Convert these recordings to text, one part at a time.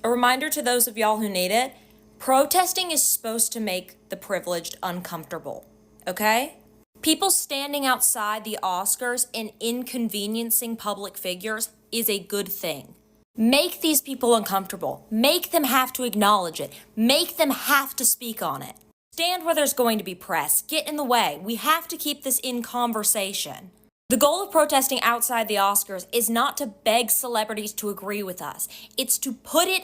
A reminder to those of y'all who need it, protesting is supposed to make the privileged uncomfortable, okay? People standing outside the Oscars and inconveniencing public figures is a good thing. Make these people uncomfortable. Make them have to acknowledge it. Make them have to speak on it. Stand where there's going to be press. Get in the way. We have to keep this in conversation. The goal of protesting outside the Oscars is not to beg celebrities to agree with us. It's to put it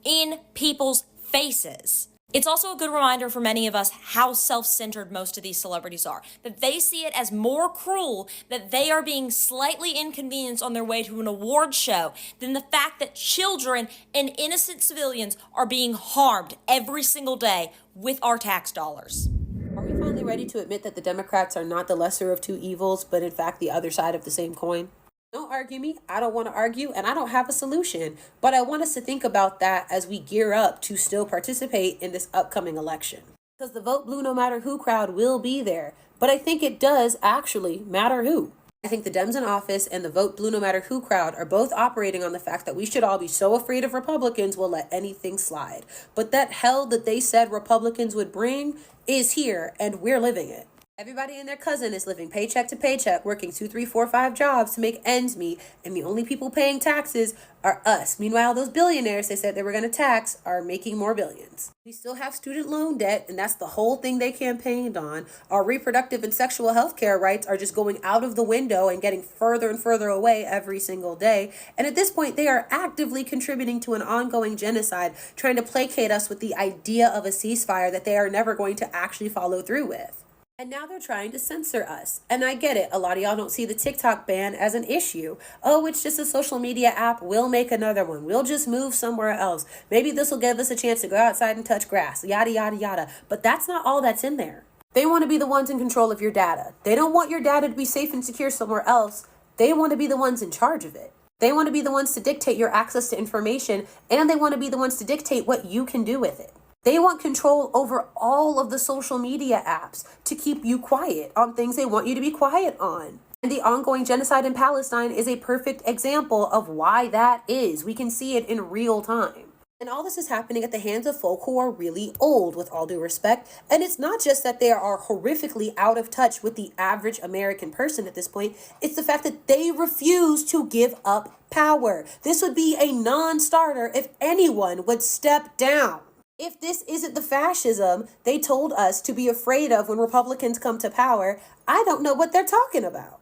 in people's faces. It's also a good reminder for many of us how self-centered most of these celebrities are, that they see it as more cruel that they are being slightly inconvenienced on their way to an award show than the fact that children and innocent civilians are being harmed every single day with our tax dollars. Are we finally ready to admit that the Democrats are not the lesser of two evils, but in fact the other side of the same coin? Don't argue me. I don't want to argue, and I don't have a solution. But I want us to think about that as we gear up to still participate in this upcoming election. Because the Vote Blue No Matter Who crowd will be there. But I think it does actually matter who. I think the Dems in office and the Vote Blue No Matter Who crowd are both operating on the fact that we should all be so afraid of Republicans we'll let anything slide. But that hell that they said Republicans would bring is here, and we're living it. Everybody and their cousin is living paycheck to paycheck, working 2, 3, 4, 5 jobs to make ends meet, and the only people paying taxes are us. Meanwhile, those billionaires they said they were going to tax are making more billions. We still have student loan debt, and that's the whole thing they campaigned on. Our reproductive and sexual health care rights are just going out of the window and getting further and further away every single day. And at this point, they are actively contributing to an ongoing genocide, trying to placate us with the idea of a ceasefire that they are never going to actually follow through with. And now they're trying to censor us. And I get it. A lot of y'all don't see the TikTok ban as an issue. Oh, it's just a social media app. We'll make another one. We'll just move somewhere else. Maybe this will give us a chance to go outside and touch grass. Yada, yada, yada. But that's not all that's in there. They want to be the ones in control of your data. They don't want your data to be safe and secure somewhere else. They want to be the ones in charge of it. They want to be the ones to dictate your access to information, and they want to be the ones to dictate what you can do with it. They want control over all of the social media apps to keep you quiet on things they want you to be quiet on. And the ongoing genocide in Palestine is a perfect example of why that is. We can see it in real time. And all this is happening at the hands of folk who are really old, with all due respect. And it's not just that they are horrifically out of touch with the average American person at this point. It's the fact that they refuse to give up power. This would be a non-starter if anyone would step down. If this isn't the fascism they told us to be afraid of when Republicans come to power, I don't know what they're talking about.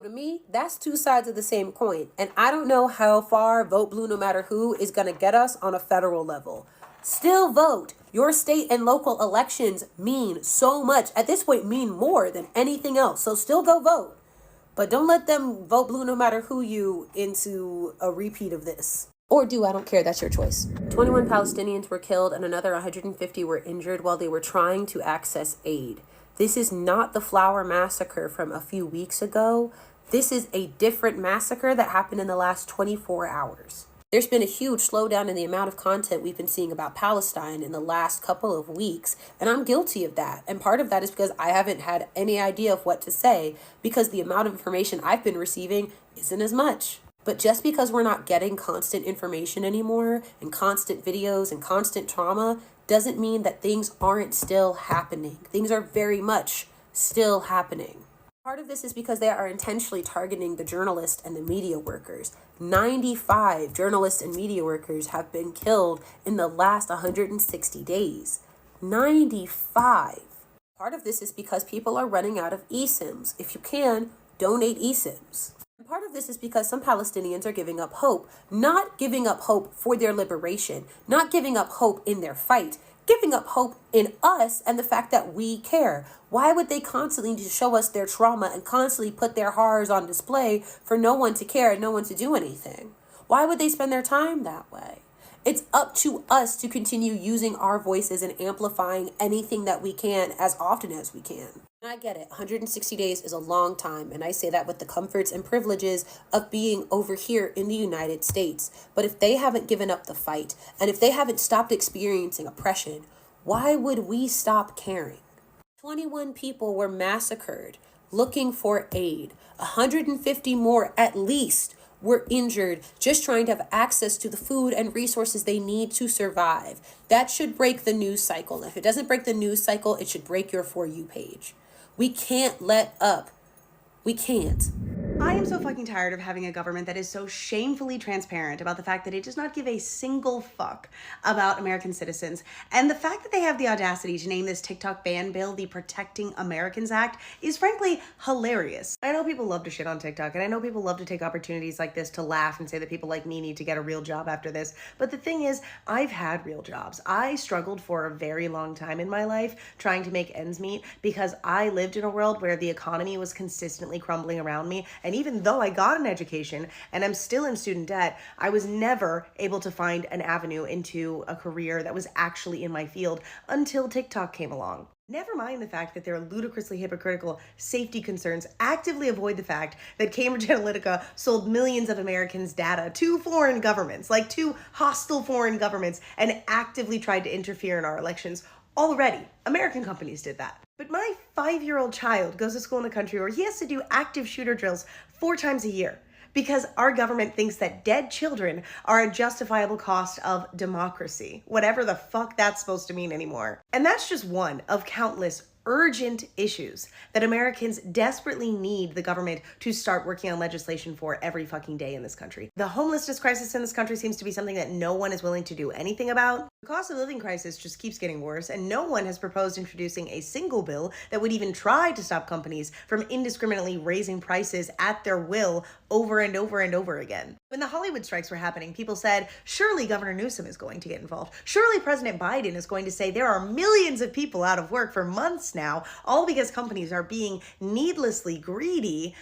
To me, that's two sides of the same coin. And I don't know how far Vote Blue No Matter Who is going to get us on a federal level. Still vote. Your state and local elections mean so much. At this point, mean more than anything else. So still go vote. But don't let them vote blue no matter who you into a repeat of this. Or do, I don't care, that's your choice. 21 Palestinians were killed and another 150 were injured while they were trying to access aid. This is not the Flower Massacre from a few weeks ago. This is a different massacre that happened in the last 24 hours. There's been a huge slowdown in the amount of content we've been seeing about Palestine in the last couple of weeks, and I'm guilty of that. And part of that is because I haven't had any idea of what to say, because the amount of information I've been receiving isn't as much. But just because we're not getting constant information anymore and constant videos and constant trauma doesn't mean that things aren't still happening. Things are very much still happening. Part of this is because they are intentionally targeting the journalists and the media workers. 95 journalists and media workers have been killed in the last 160 days. 95. Part of this is because people are running out of eSIMs. If you can, donate eSIMs. Part of this is because some Palestinians are giving up hope, not giving up hope for their liberation, not giving up hope in their fight, giving up hope in us and the fact that we care. Why would they constantly show us their trauma and constantly put their horrors on display for no one to care and no one to do anything? Why would they spend their time that way? It's up to us to continue using our voices and amplifying anything that we can as often as we can. I get it. 160 days is a long time, and I say that with the comforts and privileges of being over here in the United States. But if they haven't given up the fight, and if they haven't stopped experiencing oppression, why would we stop caring? 21 people were massacred looking for aid. 150 more at least were injured, just trying to have access to the food and resources they need to survive. That should break the news cycle. And if it doesn't break the news cycle, it should break your For You page. We can't let up. We can't. I am so fucking tired of having a government that is so shamefully transparent about the fact that it does not give a single fuck about American citizens. And the fact that they have the audacity to name this TikTok ban bill the Protecting Americans Act is frankly hilarious. I know people love to shit on TikTok, and I know people love to take opportunities like this to laugh and say that people like me need to get a real job after this. But the thing is, I've had real jobs. I struggled for a very long time in my life trying to make ends meet because I lived in a world where the economy was consistently crumbling around me. And even though I got an education and I'm still in student debt, I was never able to find an avenue into a career that was actually in my field until TikTok came along. Never mind the fact that their ludicrously hypocritical safety concerns actively avoid the fact that Cambridge Analytica sold millions of Americans' data to foreign governments, like to hostile foreign governments, and actively tried to interfere in our elections. Already, American companies did that. But my 5-year-old child goes to school in a country where he has to do active shooter drills 4 times a year because our government thinks that dead children are a justifiable cost of democracy, whatever the fuck that's supposed to mean anymore. And that's just one of countless urgent issues that Americans desperately need the government to start working on legislation for every fucking day in this country. The homelessness crisis in this country seems to be something that no one is willing to do anything about. The cost of living crisis just keeps getting worse, and no one has proposed introducing a single bill that would even try to stop companies from indiscriminately raising prices at their will over and over and over again. When the Hollywood strikes were happening, people said, surely Governor Newsom is going to get involved. Surely President Biden is going to say there are millions of people out of work for months now, all because companies are being needlessly greedy.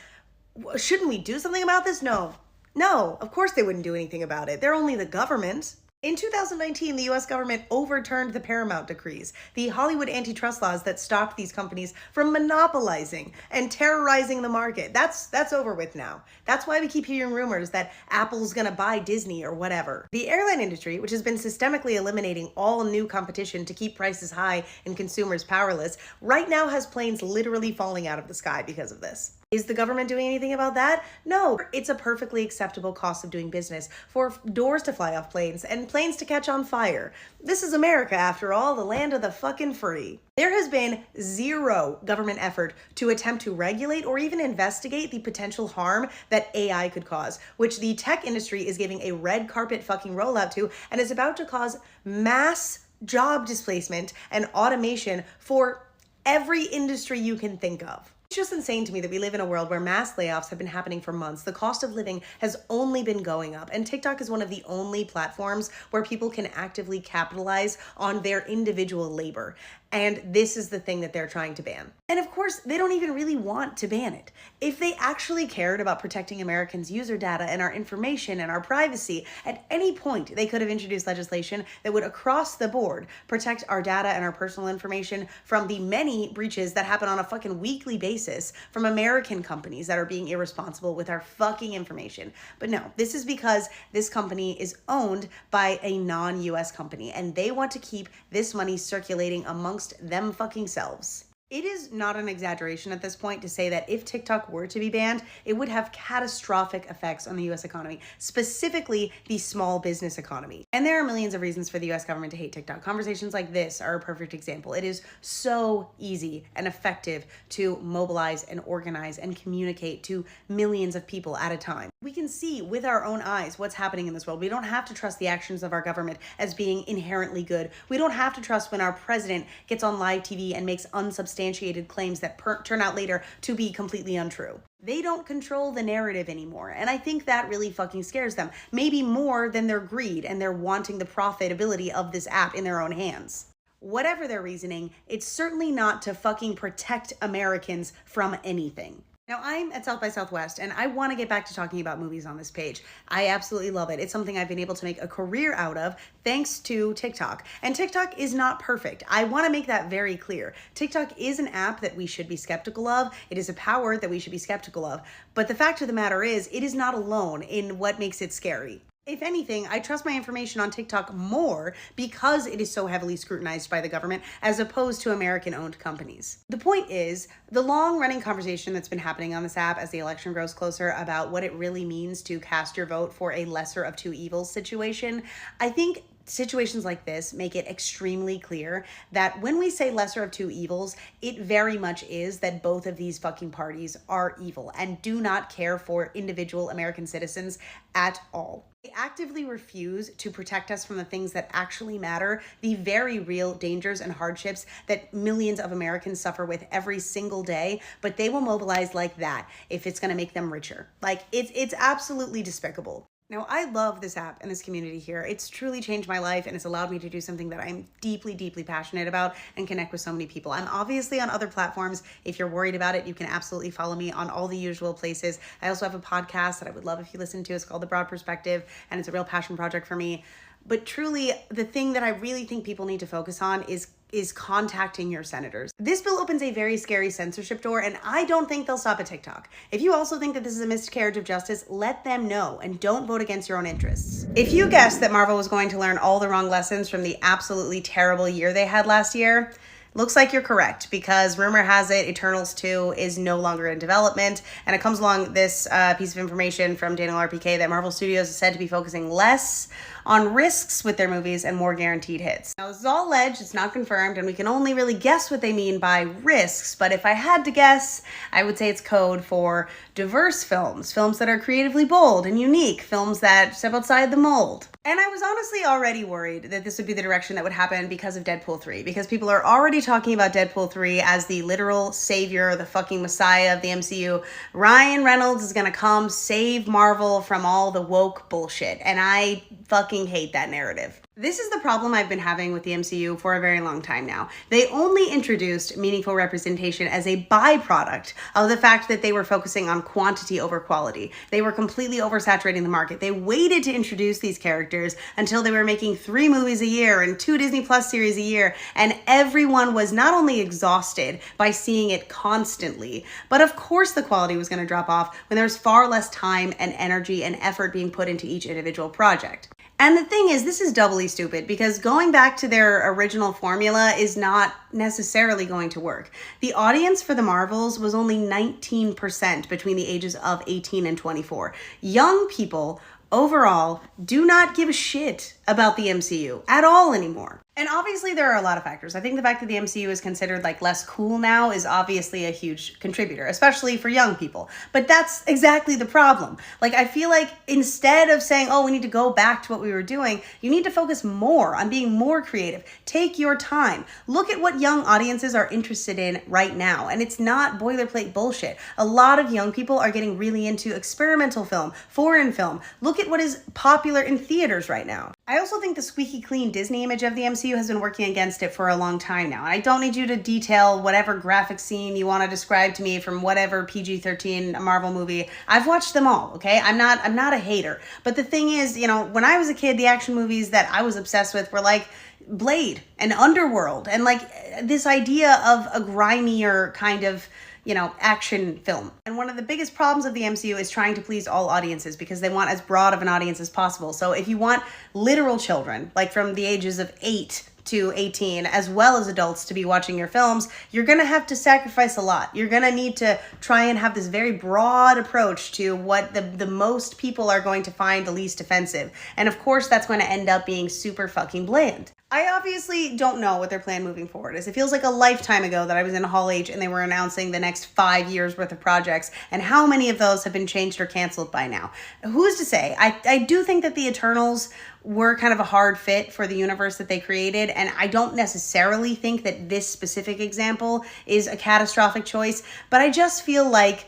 Shouldn't we do something about this? No, of course they wouldn't do anything about it. They're only the government. In 2019, the US government overturned the Paramount decrees, the Hollywood antitrust laws that stopped these companies from monopolizing and terrorizing the market. That's over with now. That's why we keep hearing rumors that Apple's gonna buy Disney or whatever. The airline industry, which has been systemically eliminating all new competition to keep prices high and consumers powerless, right now has planes literally falling out of the sky because of this. Is the government doing anything about that? No, it's a perfectly acceptable cost of doing business for doors to fly off planes and planes to catch on fire. This is America, after all, the land of the fucking free. There has been zero government effort to attempt to regulate or even investigate the potential harm that AI could cause, which the tech industry is giving a red carpet fucking rollout to and is about to cause mass job displacement and automation for every industry you can think of. It's just insane to me that we live in a world where mass layoffs have been happening for months. The cost of living has only been going up, and TikTok is one of the only platforms where people can actively capitalize on their individual labor. And this is the thing that they're trying to ban. And of course, they don't even really want to ban it. If they actually cared about protecting Americans' user data and our information and our privacy, at any point they could have introduced legislation that would across the board protect our data and our personal information from the many breaches that happen on a fucking weekly basis from American companies that are being irresponsible with our fucking information. But no, this is because this company is owned by a non-US company, and they want to keep this money circulating amongst them fucking selves. It is not an exaggeration at this point to say that if TikTok were to be banned, it would have catastrophic effects on the US economy, specifically the small business economy. And there are millions of reasons for the US government to hate TikTok. Conversations like this are a perfect example. It is so easy and effective to mobilize and organize and communicate to millions of people at a time. We can see with our own eyes what's happening in this world. We don't have to trust the actions of our government as being inherently good. We don't have to trust when our president gets on live TV and makes unsubstantiated claims that turn out later to be completely untrue. They don't control the narrative anymore, and I think that really fucking scares them. Maybe more than their greed and their wanting the profitability of this app in their own hands. Whatever their reasoning, it's certainly not to fucking protect Americans from anything. Now, I'm at South by Southwest, and I want to get back to talking about movies on this page. I absolutely love it. It's something I've been able to make a career out of thanks to TikTok. And TikTok is not perfect. I want to make that very clear. TikTok is an app that we should be skeptical of. It is a power that we should be skeptical of. But the fact of the matter is, it is not alone in what makes it scary. If anything, I trust my information on TikTok more because it is so heavily scrutinized by the government as opposed to American-owned companies. The point is, the long-running conversation that's been happening on this app as the election grows closer about what it really means to cast your vote for a lesser of two evils situation, I think situations like this make it extremely clear that when we say lesser of two evils, it very much is that both of these fucking parties are evil and do not care for individual American citizens at all. They actively refuse to protect us from the things that actually matter, the very real dangers and hardships that millions of Americans suffer with every single day, but they will mobilize like that if it's going to make them richer. Like, it's absolutely despicable. Now, I love this app and this community here. It's truly changed my life and it's allowed me to do something that I'm deeply, deeply passionate about and connect with so many people. I'm obviously on other platforms. If you're worried about it, you can absolutely follow me on all the usual places. I also have a podcast that I would love if you listen to. It's called The Broad Perspective, and it's a real passion project for me. But truly, the thing that I really think people need to focus on is contacting your senators. This bill opens a very scary censorship door, and I don't think they'll stop at TikTok. If you also think that this is a miscarriage of justice, let them know and don't vote against your own interests. If you guessed that Marvel was going to learn all the wrong lessons from the absolutely terrible year they had last year, looks like you're correct, because rumor has it Eternals 2 is no longer in development, and it comes along this piece of information from Daniel RPK that Marvel Studios is said to be focusing less on risks with their movies and more guaranteed hits. Now, this is all alleged, it's not confirmed, and we can only really guess what they mean by risks, but if I had to guess, I would say it's code for diverse films, films that are creatively bold and unique, films that step outside the mold. And I was honestly already worried that this would be the direction that would happen because of Deadpool 3, because people are already talking about Deadpool 3 as the literal savior, the fucking messiah of the MCU. Ryan Reynolds is gonna come save Marvel from all the woke bullshit, and I fucking hate that narrative. This is the problem I've been having with the MCU for a very long time now. They only introduced meaningful representation as a byproduct of the fact that they were focusing on quantity over quality. They were completely oversaturating the market. They waited to introduce these characters until they were making 3 movies a year and 2 Disney Plus series a year, and everyone was not only exhausted by seeing it constantly, but of course the quality was going to drop off when there was far less time and energy and effort being put into each individual project. And the thing is, this is doubly stupid because going back to their original formula is not necessarily going to work. The audience for the Marvels was only 19% between the ages of 18 and 24. Young people overall do not give a shit about the MCU at all anymore. And obviously there are a lot of factors. I think the fact that the MCU is considered like less cool now is obviously a huge contributor, especially for young people. But that's exactly the problem. Like, I feel like instead of saying, oh, we need to go back to what we were doing, you need to focus more on being more creative. Take your time. Look at what young audiences are interested in right now. And it's not boilerplate bullshit. A lot of young people are getting really into experimental film, foreign film. Look at what is popular in theaters right now. I also think the squeaky clean Disney image of the MCU has been working against it for a long time now. I don't need you to detail whatever graphic scene you want to describe to me from whatever PG-13 Marvel movie. I've watched them all, okay? I'm not a hater. But the thing is, you know, when I was a kid, the action movies that I was obsessed with were like Blade and Underworld and like this idea of a grimier kind of, you know, action film. And one of the biggest problems of the MCU is trying to please all audiences because they want as broad of an audience as possible. So if you want literal children, like from the ages of 8 to 18, as well as adults to be watching your films, you're gonna have to sacrifice a lot. You're gonna need to try and have this very broad approach to what the most people are going to find the least offensive. And of course, that's going to end up being super fucking bland. I obviously don't know what their plan moving forward is. It feels like a lifetime ago that I was in Hall H and they were announcing the next 5 years worth of projects, and how many of those have been changed or canceled by now? Who's to say? I do think that the Eternals were kind of a hard fit for the universe that they created, and I don't necessarily think that this specific example is a catastrophic choice, but I just feel like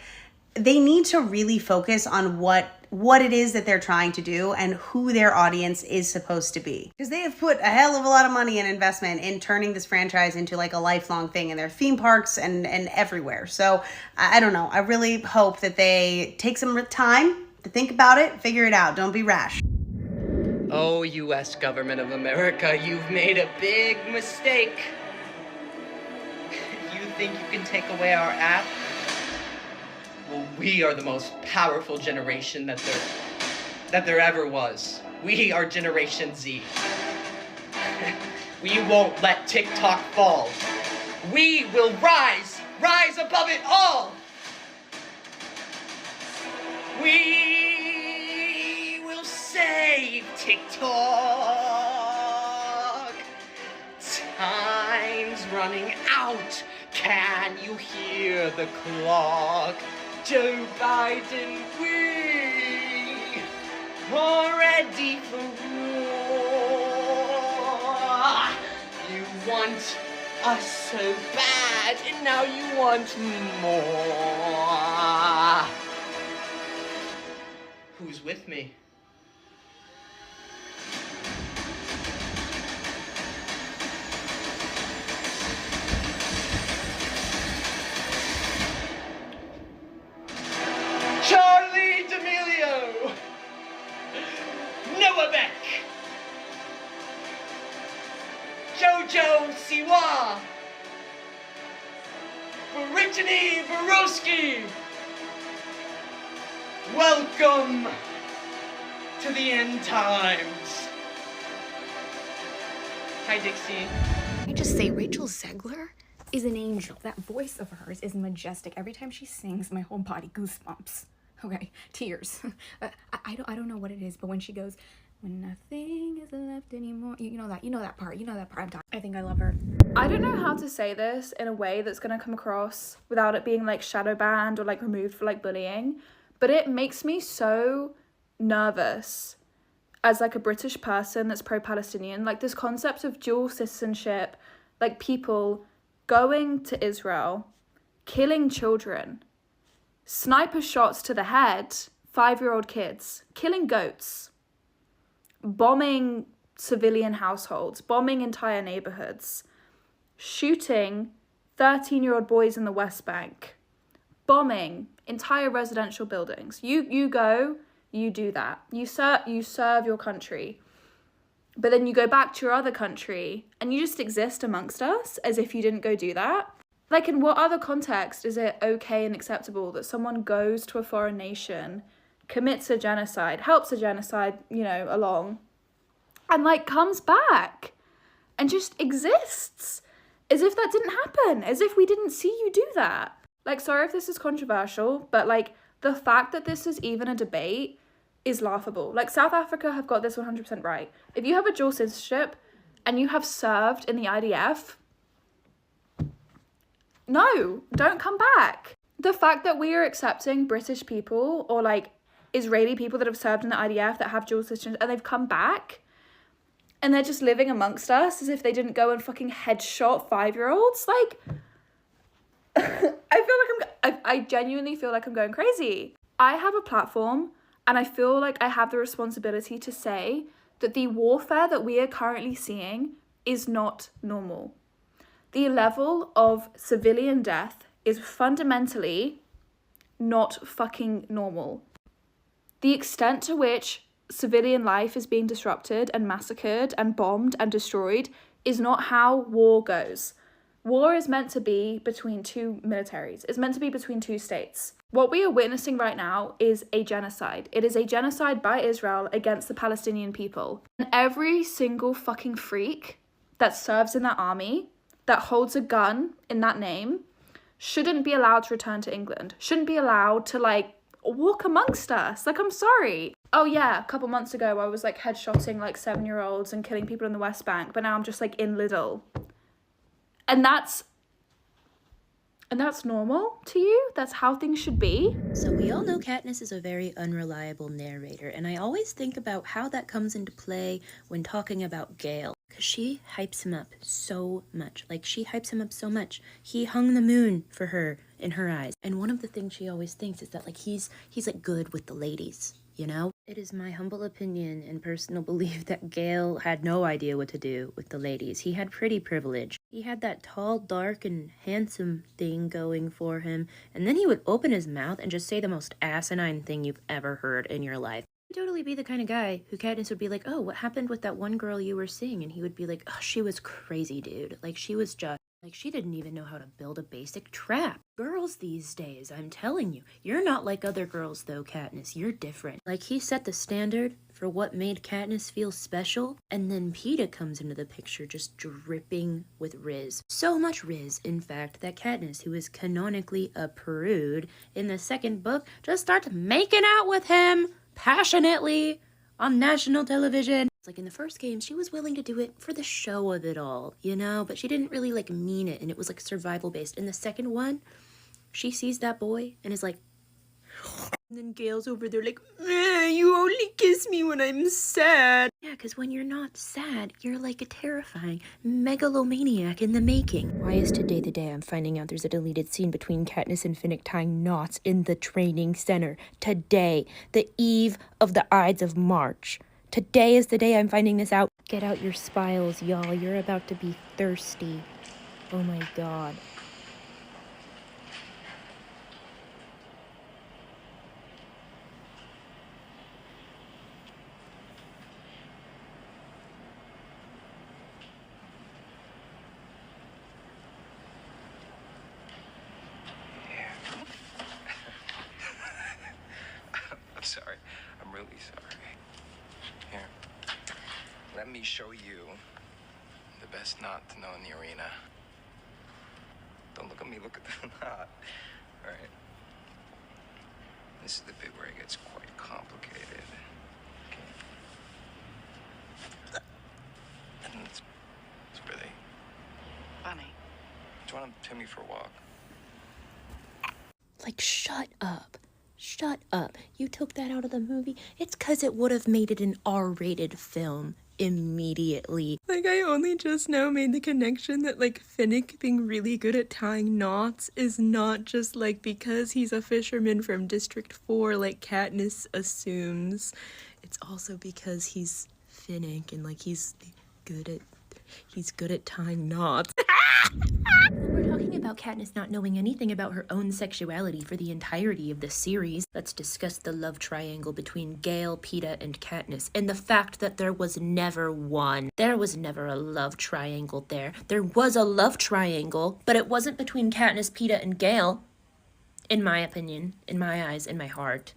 they need to really focus on what it is that they're trying to do and who their audience is supposed to be. Because they have put a hell of a lot of money and investment in turning this franchise into like a lifelong thing in their theme parks and everywhere. So I don't know. I really hope that they take some time to think about it, figure it out. Don't be rash. Oh, U.S. government of America, you've made a big mistake. You think you can take away our app? Well, we are the most powerful generation that there ever was. We are Generation Z. We won't let TikTok fall. We will rise above it all. We will save TikTok. Time's running out. Can you hear the clock? Joe Biden, we are ready for war. You want us so bad, and now you want more. Who's with me? Charlie D'Amelio, Noah Beck, Jojo Siwa, Brittany Borowski. Welcome to the end times. Hi, Dixie. I just say Rachel Zegler is an angel. That voice of hers is majestic. Every time she sings, my whole body goosebumps. Okay, tears. I don't know what it is, but when she goes, when nothing is left anymore, you know that part. I think I love her. I don't know how to say this in a way that's gonna come across without it being like shadow banned or like removed for like bullying, but it makes me so nervous as like a British person that's pro-Palestinian, like this concept of dual citizenship, like people going to Israel, killing children, sniper shots to the head, 5-year-old kids, killing goats, bombing civilian households, bombing entire neighborhoods, shooting 13-year-old boys in the West Bank, bombing entire residential buildings. You go, you do that. You serve your country. But then you go back to your other country and you just exist amongst us as if you didn't go do that. Like, in what other context is it okay and acceptable that someone goes to a foreign nation, commits a genocide, helps a genocide, along, and like comes back and just exists as if that didn't happen, as if we didn't see you do that? Like, sorry if this is controversial, but like the fact that this is even a debate is laughable. Like, South Africa have got this 100% right. If you have a dual citizenship and you have served in the IDF, no, don't come back. The fact that we are accepting British people or like Israeli people that have served in the IDF that have dual citizenship and they've come back and they're just living amongst us as if they didn't go and fucking headshot 5-year-olds, like, I genuinely feel like I'm going crazy. I have a platform and I feel like I have the responsibility to say that the warfare that we are currently seeing is not normal. The level of civilian death is fundamentally not fucking normal. The extent to which civilian life is being disrupted and massacred and bombed and destroyed is not how war goes. War is meant to be between two militaries. It's meant to be between two states. What we are witnessing right now is a genocide. It is a genocide by Israel against the Palestinian people. And every single fucking freak that serves in that army, that holds a gun in that name, shouldn't be allowed to return to England. Shouldn't be allowed to like walk amongst us. Like, I'm sorry. Oh yeah, a couple months ago I was like headshotting like 7-year-olds and killing people in the West Bank, but now I'm just like in Lidl. And that's normal to you? That's how things should be? So we all know Katniss is a very unreliable narrator, and I always think about how that comes into play when talking about Gale. Because she hypes him up so much. Like, she hypes him up so much. He hung the moon for her in her eyes. And one of the things she always thinks is that, like, he's like good with the ladies, you know? It is my humble opinion and personal belief that Gale had no idea what to do with the ladies. He had pretty privilege. He had that tall, dark, and handsome thing going for him, and then he would open his mouth and just say the most asinine thing you've ever heard in your life. He'd totally be the kind of guy who Katniss would be like, oh, what happened with that one girl you were seeing? And he would be like, oh, she was crazy, dude. Like, she was just Like, she didn't even know how to build a basic trap. Girls these days, I'm telling you. You're not like other girls, though, Katniss. You're different. Like, he set the standard for what made Katniss feel special, and then Peeta comes into the picture just dripping with Riz. So much Riz, in fact, that Katniss, who is canonically a prude in the second book, just starts making out with him passionately on national television. It's like in the first game, she was willing to do it for the show of it all, you know? But she didn't really, like, mean it, and it was, like, survival-based. In the second one, she sees that boy and is like... And then Gale's over there like, you only kiss me when I'm sad. Yeah, because when you're not sad, you're like a terrifying megalomaniac in the making. Why is today the day I'm finding out there's a deleted scene between Katniss and Finnick tying knots in the training center? Today, the eve of the Ides of March. Today is the day I'm finding this out. Get out your spiles, y'all. You're about to be thirsty. Oh my god. I'm sorry. I'm really sorry. Here. Let me show you the best knot to know in the arena. Don't look at me, look at the knot. Alright. This is the bit where it gets quite complicated. Okay. And it's really Funny. Do you want to take me for a walk? Like, shut up. Shut up. You took that out of the movie? It's because it would have made it an R-rated film immediately. Like, I only just now made the connection that, like, Finnick being really good at tying knots is not just, like, because he's a fisherman from District 4, like Katniss assumes. It's also because he's Finnick and, like, he's good at tying knots. We're talking about Katniss not knowing anything about her own sexuality for the entirety of the series. Let's discuss the love triangle between Gale, Peeta, and Katniss, and the fact that there was never one. There was never a love triangle there. There was a love triangle, but it wasn't between Katniss, Peeta, and Gale. In my opinion, in my eyes, in my heart.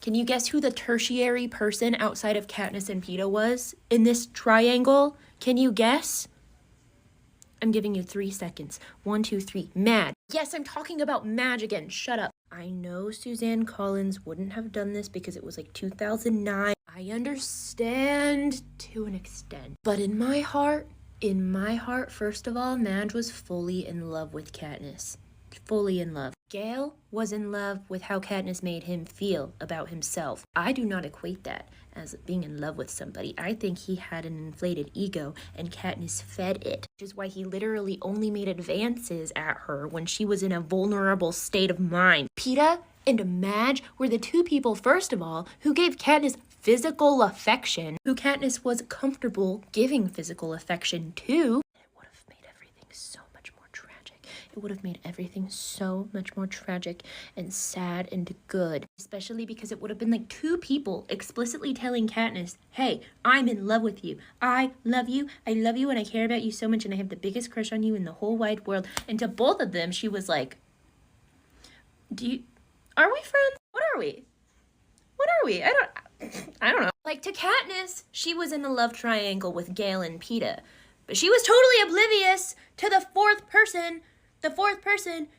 Can you guess who the tertiary person outside of Katniss and Peeta was in this triangle? Can you guess? I'm giving you 3 seconds. 1, 2, 3. Mad. Yes, I'm talking about Madge again. Shut up. I know Suzanne Collins wouldn't have done this because it was like 2009. I understand to an extent. But in my heart, first of all, Madge was fully in love with Katniss. Fully in love. Gale was in love with how Katniss made him feel about himself. I do not equate that as being in love with somebody. I think he had an inflated ego and Katniss fed it, which is why he literally only made advances at her when she was in a vulnerable state of mind. Peeta and Madge were the two people, first of all, who gave Katniss physical affection, who Katniss was comfortable giving physical affection to. It would have made everything so much more tragic and sad and good. Especially because it would have been like two people explicitly telling Katniss, hey, I'm in love with you. I love you, and I care about you so much, and I have the biggest crush on you in the whole wide world. And to both of them, she was like, are we friends? What are we? I don't know. Like, to Katniss, she was in a love triangle with Gale and Peeta. But she was totally oblivious to the fourth person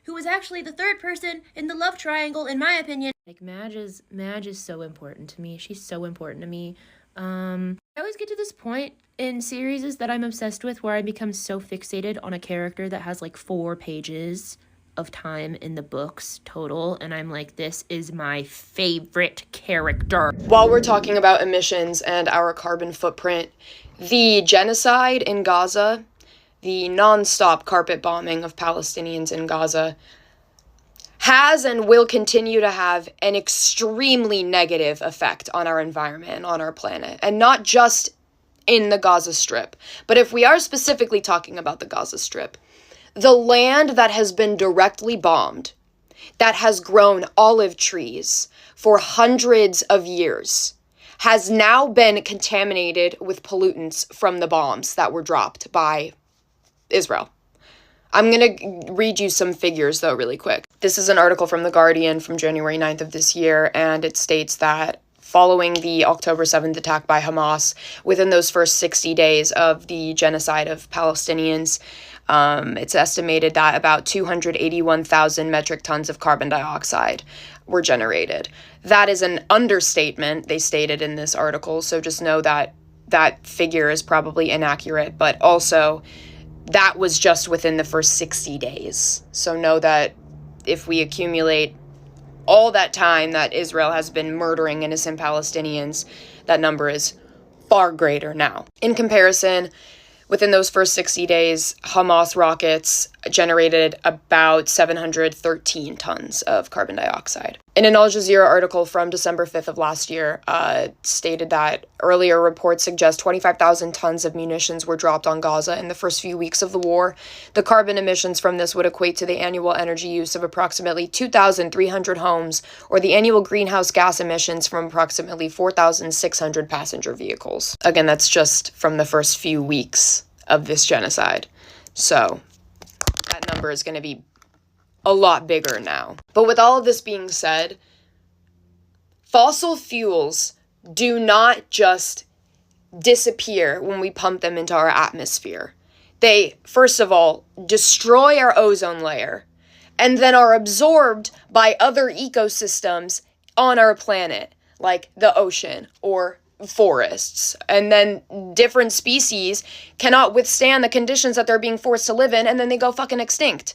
who was actually the third person in the love triangle, in my opinion. Like, Madge is so important to me. She's so important to me. I always get to this point in series that I'm obsessed with where I become so fixated on a character that has like 4 pages of time in the books total, and I'm like, this is my favorite character. While we're talking about emissions and our carbon footprint, the genocide in Gaza, the non-stop carpet bombing of Palestinians in Gaza, has and will continue to have an extremely negative effect on our environment, on our planet, and not just in the Gaza Strip. But if we are specifically talking about the Gaza Strip, the land that has been directly bombed, that has grown olive trees for hundreds of years, has now been contaminated with pollutants from the bombs that were dropped by Israel. I'm going to read you some figures, though, really quick. This is an article from The Guardian from January 9th of this year, and it states that following the October 7th attack by Hamas, within those first 60 days of the genocide of Palestinians, it's estimated that about 281,000 metric tons of carbon dioxide were generated. That is an understatement, they stated in this article, so just know that that figure is probably inaccurate, but also that was just within the first 60 days. So know that if we accumulate all that time that Israel has been murdering innocent Palestinians, that number is far greater now. In comparison, within those first 60 days, Hamas rockets generated about 713 tons of carbon dioxide. In an Al Jazeera article from December 5th of last year, stated that earlier reports suggest 25,000 tons of munitions were dropped on Gaza in the first few weeks of the war. The carbon emissions from this would equate to the annual energy use of approximately 2,300 homes, or the annual greenhouse gas emissions from approximately 4,600 passenger vehicles. Again, that's just from the first few weeks of this genocide. So that number is going to be a lot bigger now. But with all of this being said, fossil fuels do not just disappear when we pump them into our atmosphere. They, first of all, destroy our ozone layer and then are absorbed by other ecosystems on our planet, like the ocean or forests. And then different species cannot withstand the conditions that they're being forced to live in, and then they go fucking extinct.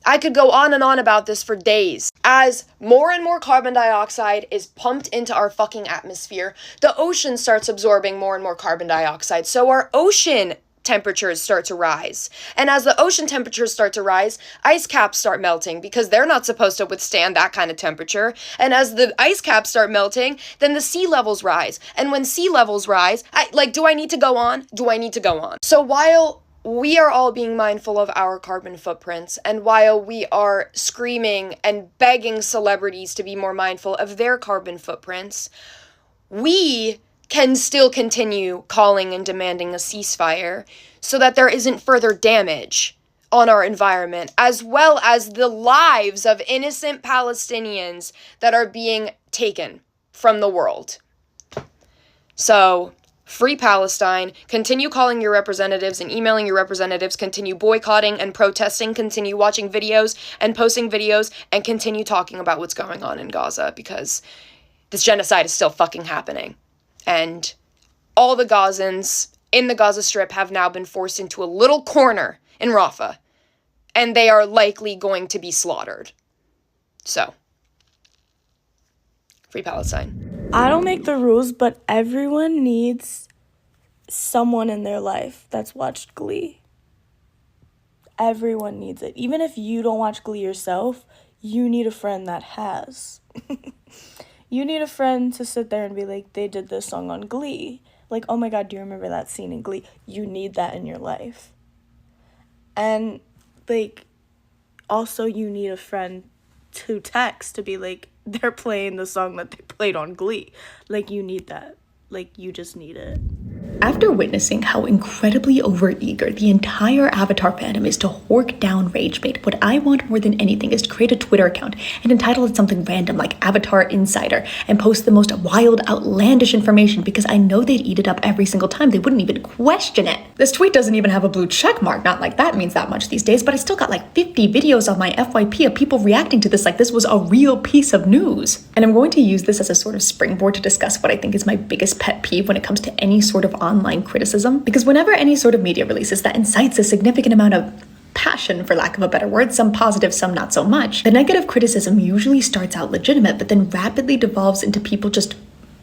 I could go on and on about this for days. As more and more carbon dioxide is pumped into our fucking atmosphere, the ocean starts absorbing more and more carbon dioxide. So our ocean temperatures start to rise. And as the ocean temperatures start to rise, ice caps start melting because they're not supposed to withstand that kind of temperature. And as the ice caps start melting, then the sea levels rise. And when sea levels rise, do I need to go on? Do I need to go on? So while we are all being mindful of our carbon footprints, and while we are screaming and begging celebrities to be more mindful of their carbon footprints, we can still continue calling and demanding a ceasefire so that there isn't further damage on our environment, as well as the lives of innocent Palestinians that are being taken from the world. So, free Palestine, continue calling your representatives and emailing your representatives, continue boycotting and protesting, continue watching videos and posting videos, and continue talking about what's going on in Gaza, because this genocide is still fucking happening. And all the Gazans in the Gaza Strip have now been forced into a little corner in Rafah, and they are likely going to be slaughtered. So, free Palestine. I don't make the rules, but everyone needs someone in their life that's watched Glee. Everyone needs it. Even if you don't watch Glee yourself, you need a friend that has. You need a friend to sit there and be like, they did this song on Glee. Like, oh my God, do you remember that scene in Glee? You need that in your life. And, like, also you need a friend to text to be like, they're playing the song that they played on Glee. Like, you need that. Like, you just need it. After witnessing how incredibly overeager the entire Avatar fandom is to hork down Ragebait, what I want more than anything is to create a Twitter account and entitle it something random like Avatar Insider and post the most wild, outlandish information, because I know they'd eat it up every single time. They wouldn't even question it. This tweet doesn't even have a blue check mark, not like that means that much these days, but I still got like 50 videos on my FYP of people reacting to this like this was a real piece of news. And I'm going to use this as a sort of springboard to discuss what I think is my biggest pet peeve when it comes to any sort of online criticism, because whenever any sort of media releases that incites a significant amount of passion, for lack of a better word, some positive, some not so much, the negative criticism usually starts out legitimate, but then rapidly devolves into people just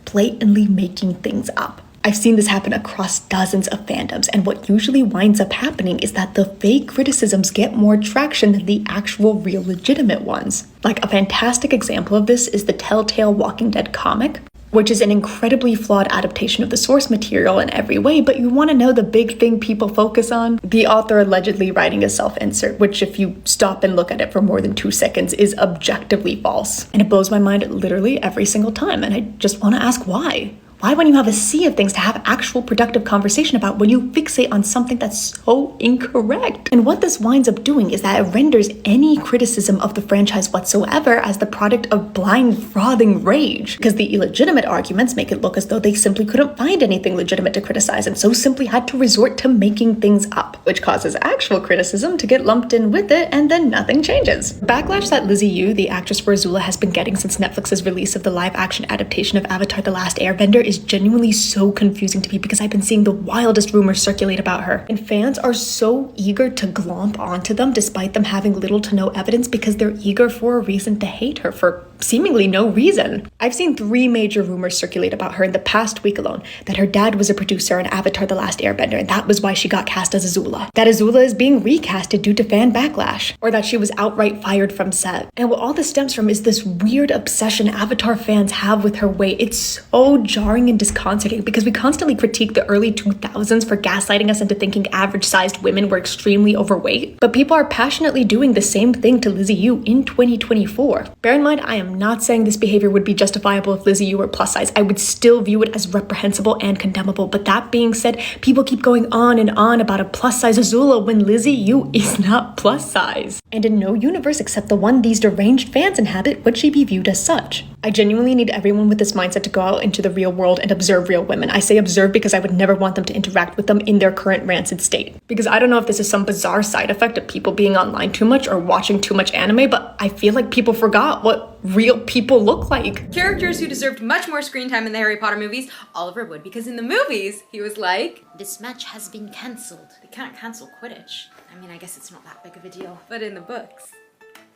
blatantly making things up. I've seen this happen across dozens of fandoms, and what usually winds up happening is that the fake criticisms get more traction than the actual real legitimate ones. Like, a fantastic example of this is the Telltale Walking Dead comic, which is an incredibly flawed adaptation of the source material in every way, but you want to know the big thing people focus on? The author allegedly writing a self-insert, which if you stop and look at it for more than 2 seconds is objectively false. And it blows my mind literally every single time, and I just want to ask why. Why, when you have a sea of things to have actual productive conversation about, when you fixate on something that's so incorrect? And what this winds up doing is that it renders any criticism of the franchise whatsoever as the product of blind, frothing rage. Because the illegitimate arguments make it look as though they simply couldn't find anything legitimate to criticize, and so simply had to resort to making things up, which causes actual criticism to get lumped in with it, and then nothing changes. Backlash that Lizzie Yu, the actress for Azula, has been getting since Netflix's release of the live-action adaptation of Avatar: The Last Airbender is genuinely so confusing to me, because I've been seeing the wildest rumors circulate about her. And fans are so eager to glomp onto them despite them having little to no evidence, because they're eager for a reason to hate her for seemingly no reason. I've seen 3 major rumors circulate about her in the past week alone: that her dad was a producer on Avatar: The Last Airbender, and that was why she got cast as Azula; that Azula is being recasted due to fan backlash; or that she was outright fired from set. And what all this stems from is this weird obsession Avatar fans have with her weight. It's so jarring and disconcerting, because we constantly critique the early 2000s for gaslighting us into thinking average-sized women were extremely overweight, but people are passionately doing the same thing to Lizzie Yu in 2024. Bear in mind, I am not saying this behavior would be justifiable if Lizzie Yu were plus size. I would still view it as reprehensible and condemnable, but that being said, people keep going on and on about a plus size Azula when Lizzie Yu is not plus size. And in no universe except the one these deranged fans inhabit would she be viewed as such. I genuinely need everyone with this mindset to go out into the real world and observe real women. I say observe because I would never want them to interact with them in their current rancid state. Because I don't know if this is some bizarre side effect of people being online too much or watching too much anime, but I feel like people forgot what real people look like. Characters who deserved much more screen time in the Harry Potter movies, Oliver Wood, because in the movies, he was like, "This match has been cancelled." They can't cancel Quidditch. I mean, I guess it's not that big of a deal. But in the books,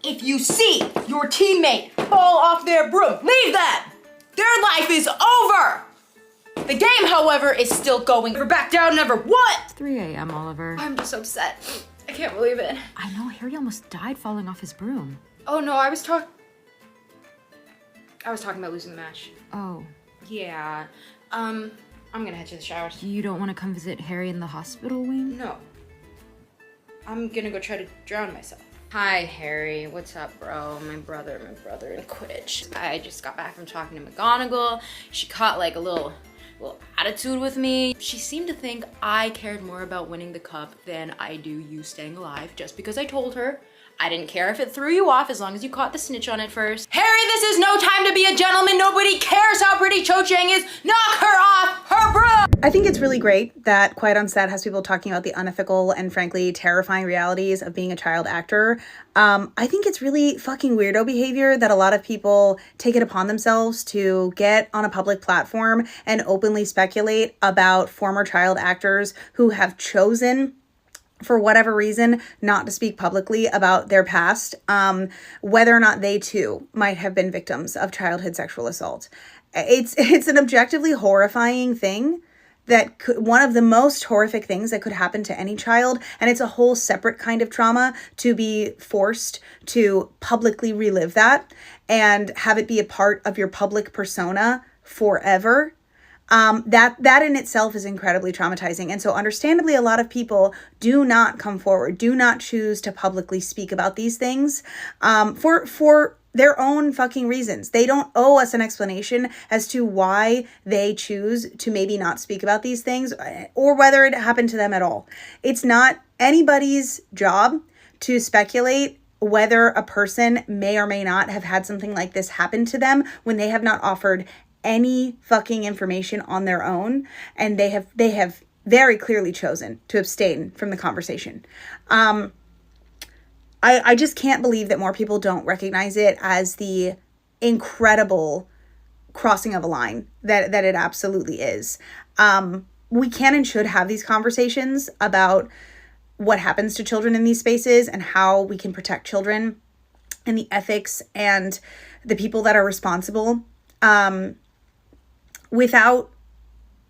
if you see your teammate fall off their broom, leave them! Their life is over! The game, however, is still going. We're back down never what? It's 3 a.m., Oliver. I'm just upset. I can't believe it. I know, Harry almost died falling off his broom. Oh no, I was talking about losing the match. Oh. Yeah. I'm gonna head to the showers. You don't want to come visit Harry in the hospital wing? No. I'm gonna go try to drown myself. Hi, Harry. What's up, bro? My brother in Quidditch. I just got back from talking to McGonagall. She caught like a little attitude with me. She seemed to think I cared more about winning the cup than I do you staying alive, just because I told her. I didn't care if it threw you off as long as you caught the snitch on it first. Harry, this is no time to be a gentleman. Nobody cares how pretty Cho Chang is. Knock her off her broom! I think it's really great that Quiet on Set has people talking about the unethical and frankly terrifying realities of being a child actor. I think it's really fucking weirdo behavior that a lot of people take it upon themselves to get on a public platform and openly speculate about former child actors who have chosen, for whatever reason, not to speak publicly about their past, whether or not they too might have been victims of childhood sexual assault. It's an objectively horrifying thing, that one of the most horrific things that could happen to any child, and it's a whole separate kind of trauma to be forced to publicly relive that and have it be a part of your public persona forever. That in itself is incredibly traumatizing. And so understandably, a lot of people do not come forward, do not choose to publicly speak about these things for their own fucking reasons. They don't owe us an explanation as to why they choose to maybe not speak about these things or whether it happened to them at all. It's not anybody's job to speculate whether a person may or may not have had something like this happen to them when they have not offered any fucking information on their own, and they have very clearly chosen to abstain from the conversation. I just can't believe that more people don't recognize it as the incredible crossing of a line that it absolutely is. We can and should have these conversations about what happens to children in these spaces and how we can protect children and the ethics and the people that are responsible. Without,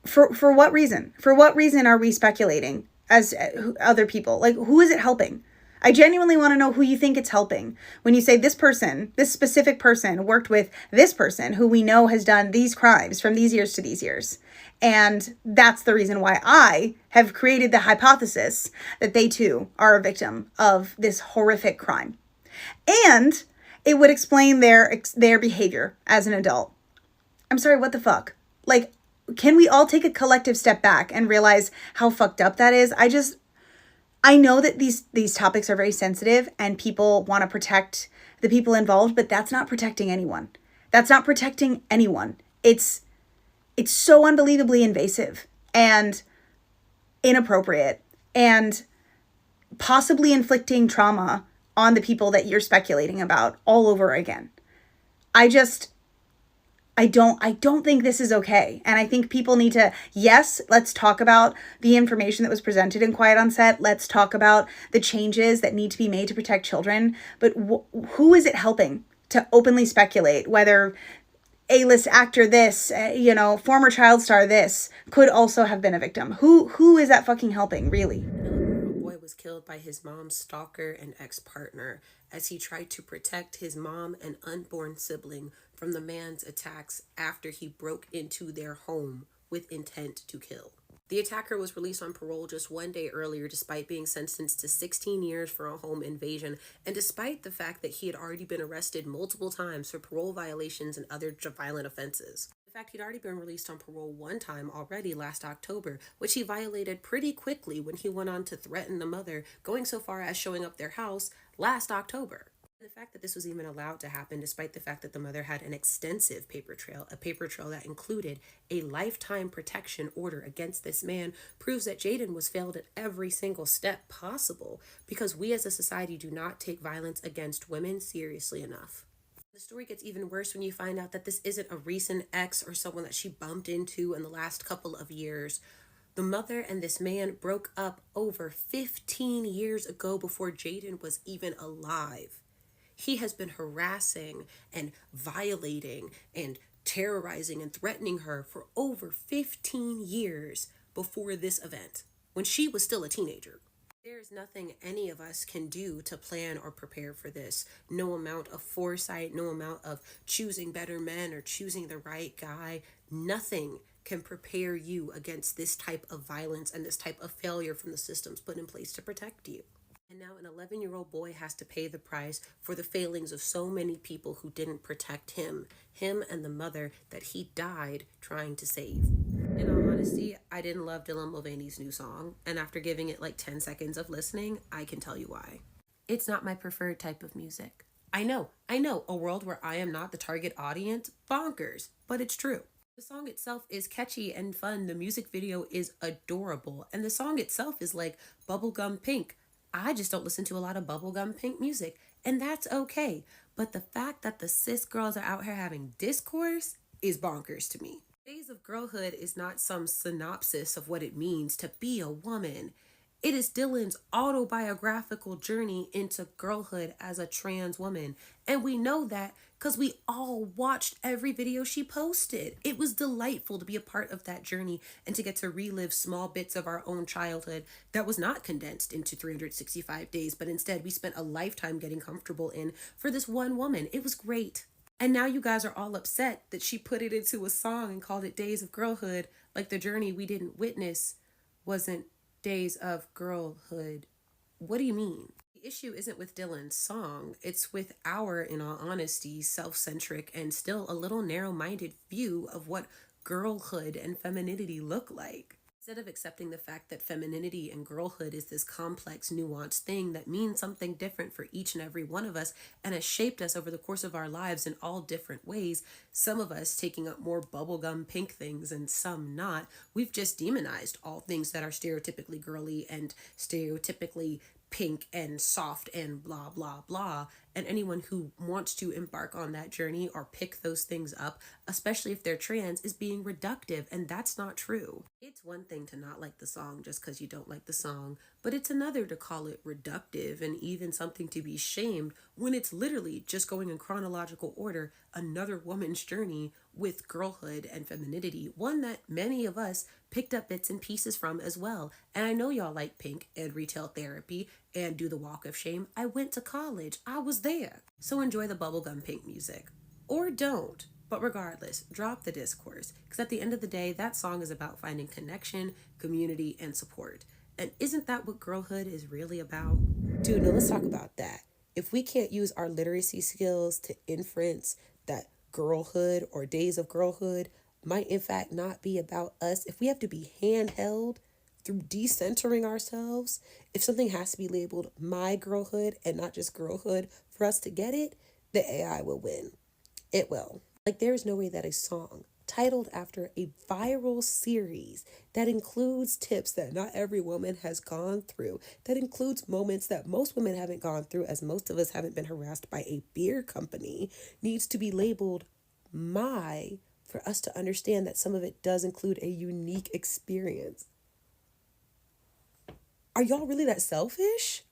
for what reason? For what reason are we speculating as other people? Like, who is it helping? I genuinely want to know who you think it's helping. When you say this person, this specific person worked with this person who we know has done these crimes from these years to these years. And that's the reason why I have created the hypothesis that they too are a victim of this horrific crime. And it would explain their behavior as an adult. I'm sorry, what the fuck? Like, can we all take a collective step back and realize how fucked up that is? I know that these topics are very sensitive and people want to protect the people involved, but that's not protecting anyone. That's not protecting anyone. It's so unbelievably invasive and inappropriate and possibly inflicting trauma on the people that you're speculating about all over again. I don't think this is okay. And I think people need to, yes, let's talk about the information that was presented in Quiet on Set. Let's talk about the changes that need to be made to protect children. But who is it helping to openly speculate whether A-list actor this, former child star this could also have been a victim? Who is that fucking helping, really? Boy was killed by his mom's stalker and ex-partner as he tried to protect his mom and unborn sibling from the man's attacks after he broke into their home with intent to kill. The attacker was released on parole just one day earlier despite being sentenced to 16 years for a home invasion and despite the fact that he had already been arrested multiple times for parole violations and other violent offenses. In fact, he'd already been released on parole one time already last October, which he violated pretty quickly when he went on to threaten the mother, going so far as showing up their house last October. The fact that this was even allowed to happen despite the fact that the mother had an extensive paper trail, a paper trail that included a lifetime protection order against this man, proves that Jayden was failed at every single step possible because we as a society do not take violence against women seriously enough. The story gets even worse when you find out that this isn't a recent ex or someone that she bumped into in the last couple of years. The mother and this man broke up over 15 years ago before Jayden was even alive. He has been harassing and violating and terrorizing and threatening her for over 15 years before this event, when she was still a teenager. There is nothing any of us can do to plan or prepare for this. No amount of foresight, no amount of choosing better men or choosing the right guy. Nothing can prepare you against this type of violence and this type of failure from the systems put in place to protect you. And now an 11-year-old boy has to pay the price for the failings of so many people who didn't protect him and the mother that he died trying to save. In all honesty, I didn't love Dylan Mulvaney's new song, and after giving it like 10 seconds of listening, I can tell you why. It's not my preferred type of music. I know, a world where I am not the target audience, bonkers, but it's true. The song itself is catchy and fun, the music video is adorable, and the song itself is like bubblegum pink. I just don't listen to a lot of bubblegum pink music, and that's okay. But the fact that the cis girls are out here having discourse is bonkers to me. Days of Girlhood is not some synopsis of what it means to be a woman. It is Dylan's autobiographical journey into girlhood as a trans woman. And we know that because we all watched every video she posted. It was delightful to be a part of that journey and to get to relive small bits of our own childhood that was not condensed into 365 days, but instead we spent a lifetime getting comfortable in for this one woman. It was great. And now you guys are all upset that she put it into a song and called it Days of Girlhood, like the journey we didn't witness wasn't Days of Girlhood. What do you mean? The issue isn't with Dylan's song, it's with our, in all honesty, self-centric and still a little narrow-minded view of what girlhood and femininity look like. Instead of accepting the fact that femininity and girlhood is this complex, nuanced thing that means something different for each and every one of us and has shaped us over the course of our lives in all different ways, some of us taking up more bubblegum pink things and some not, we've just demonized all things that are stereotypically girly and stereotypically pink and soft and blah, blah, blah. And anyone who wants to embark on that journey or pick those things up, especially if they're trans, is being reductive, and that's not true. It's one thing to not like the song just because you don't like the song, but it's another to call it reductive and even something to be shamed when it's literally just going in chronological order, another woman's journey with girlhood and femininity, one that many of us picked up bits and pieces from as well. And I know y'all like Pink and retail therapy and do the walk of shame. I went to college. I was there. So enjoy the bubblegum pink music. Or don't. But regardless, drop the discourse. Because at the end of the day, that song is about finding connection, community, and support. And isn't that what girlhood is really about? Dude, now let's talk about that. If we can't use our literacy skills to inference that girlhood or Days of Girlhood might in fact not be about us, if we have to be handheld through decentering ourselves, if something has to be labeled my girlhood and not just girlhood for us to get it, the AI will win. It will. Like, there is no way that a song titled after a viral series that includes tips that not every woman has gone through, that includes moments that most women haven't gone through, as most of us haven't been harassed by a beer company, needs to be labeled my, for us to understand that some of it does include a unique experience. Are y'all really that selfish?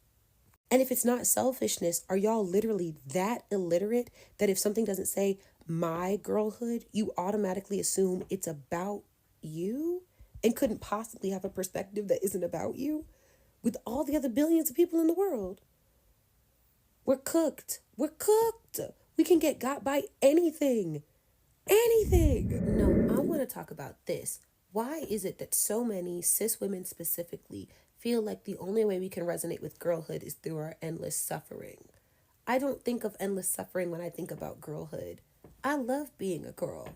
And if it's not selfishness, are y'all literally that illiterate that if something doesn't say my girlhood, you automatically assume it's about you and couldn't possibly have a perspective that isn't about you with all the other billions of people in the world? We're cooked. We're cooked. We can get got by anything. Anything. No, I want to talk about this. Why is it that so many cis women specifically feel like the only way we can resonate with girlhood is through our endless suffering? I don't think of endless suffering when I think about girlhood. I love being a girl.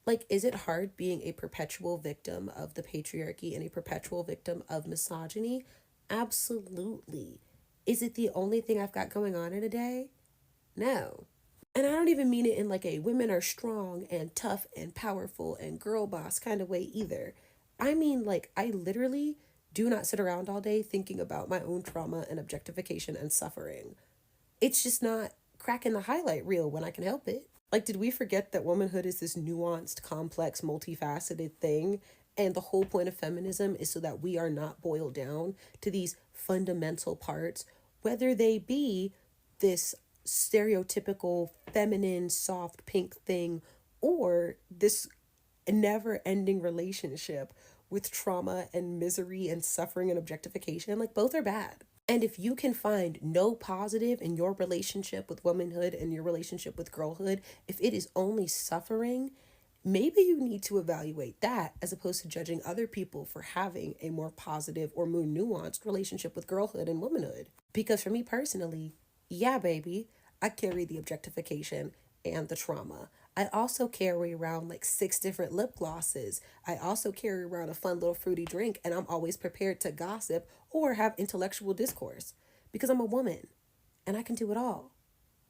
Like, is it hard being a perpetual victim of the patriarchy and a perpetual victim of misogyny? Absolutely. Is it the only thing I've got going on in a day? No. And I don't even mean it in like a women are strong and tough and powerful and girl boss kind of way either. I mean, like, I literally do not sit around all day thinking about my own trauma and objectification and suffering. It's just not cracking the highlight reel when I can help it. Like, did we forget that womanhood is this nuanced, complex, multifaceted thing? And the whole point of feminism is so that we are not boiled down to these fundamental parts, whether they be this stereotypical feminine, soft, pink thing, or this never-ending relationship with trauma and misery and suffering and objectification. Like, both are bad. And if you can find no positive in your relationship with womanhood and your relationship with girlhood, if it is only suffering, maybe you need to evaluate that as opposed to judging other people for having a more positive or more nuanced relationship with girlhood and womanhood. Because for me personally, yeah, baby, I carry the objectification and the trauma. I also carry around like 6 different lip glosses. I also carry around a fun little fruity drink, and I'm always prepared to gossip or have intellectual discourse because I'm a woman and I can do it all.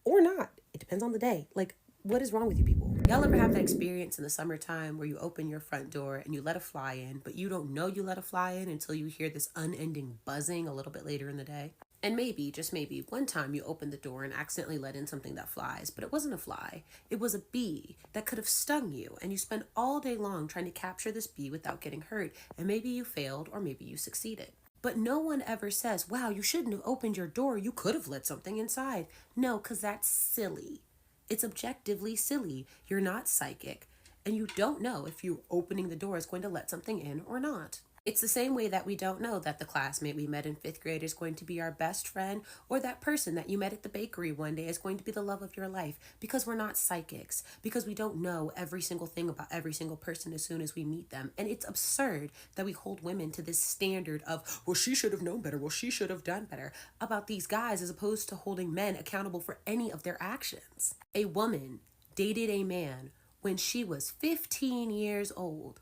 Or not. It depends on the day. Like, what is wrong with you people? Y'all ever have that experience in the summertime where you open your front door and you let a fly in, but you don't know you let a fly in until you hear this unending buzzing a little bit later in the day? And maybe, just maybe, one time you opened the door and accidentally let in something that flies, but it wasn't a fly. It was a bee that could have stung you, and you spent all day long trying to capture this bee without getting hurt, and maybe you failed or maybe you succeeded. But no one ever says, wow, you shouldn't have opened your door. You could have let something inside. No, because that's silly. It's objectively silly. You're not psychic, and you don't know if you opening the door is going to let something in or not. It's the same way that we don't know that the classmate we met in 5th grade is going to be our best friend, or that person that you met at the bakery one day is going to be the love of your life, because we're not psychics, because we don't know every single thing about every single person as soon as we meet them. And it's absurd that we hold women to this standard of, well, she should have known better, well, she should have done better about these guys, as opposed to holding men accountable for any of their actions. A woman dated a man when she was 15 years old.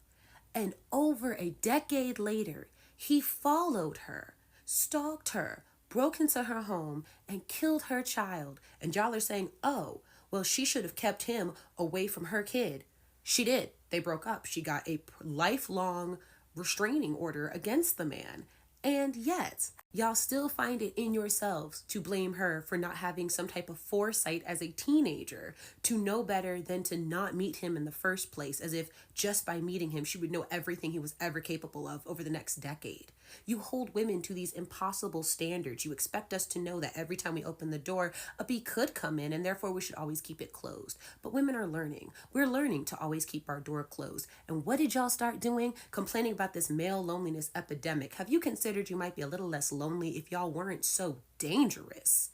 And over a decade later, he followed her, stalked her, broke into her home, and killed her child. And y'all are saying, oh, well, she should have kept him away from her kid. She did. They broke up. She got a lifelong restraining order against the man. And yet, y'all still find it in yourselves to blame her for not having some type of foresight as a teenager to know better than to not meet him in the first place, as if just by meeting him, she would know everything he was ever capable of over the next decade. You hold women to these impossible standards. You expect us to know that every time we open the door, a bee could come in, and therefore we should always keep it closed. But women are learning. We're learning to always keep our door closed. And what did y'all start doing? Complaining about this male loneliness epidemic. Have you considered you might be a little less lonely if y'all weren't so dangerous?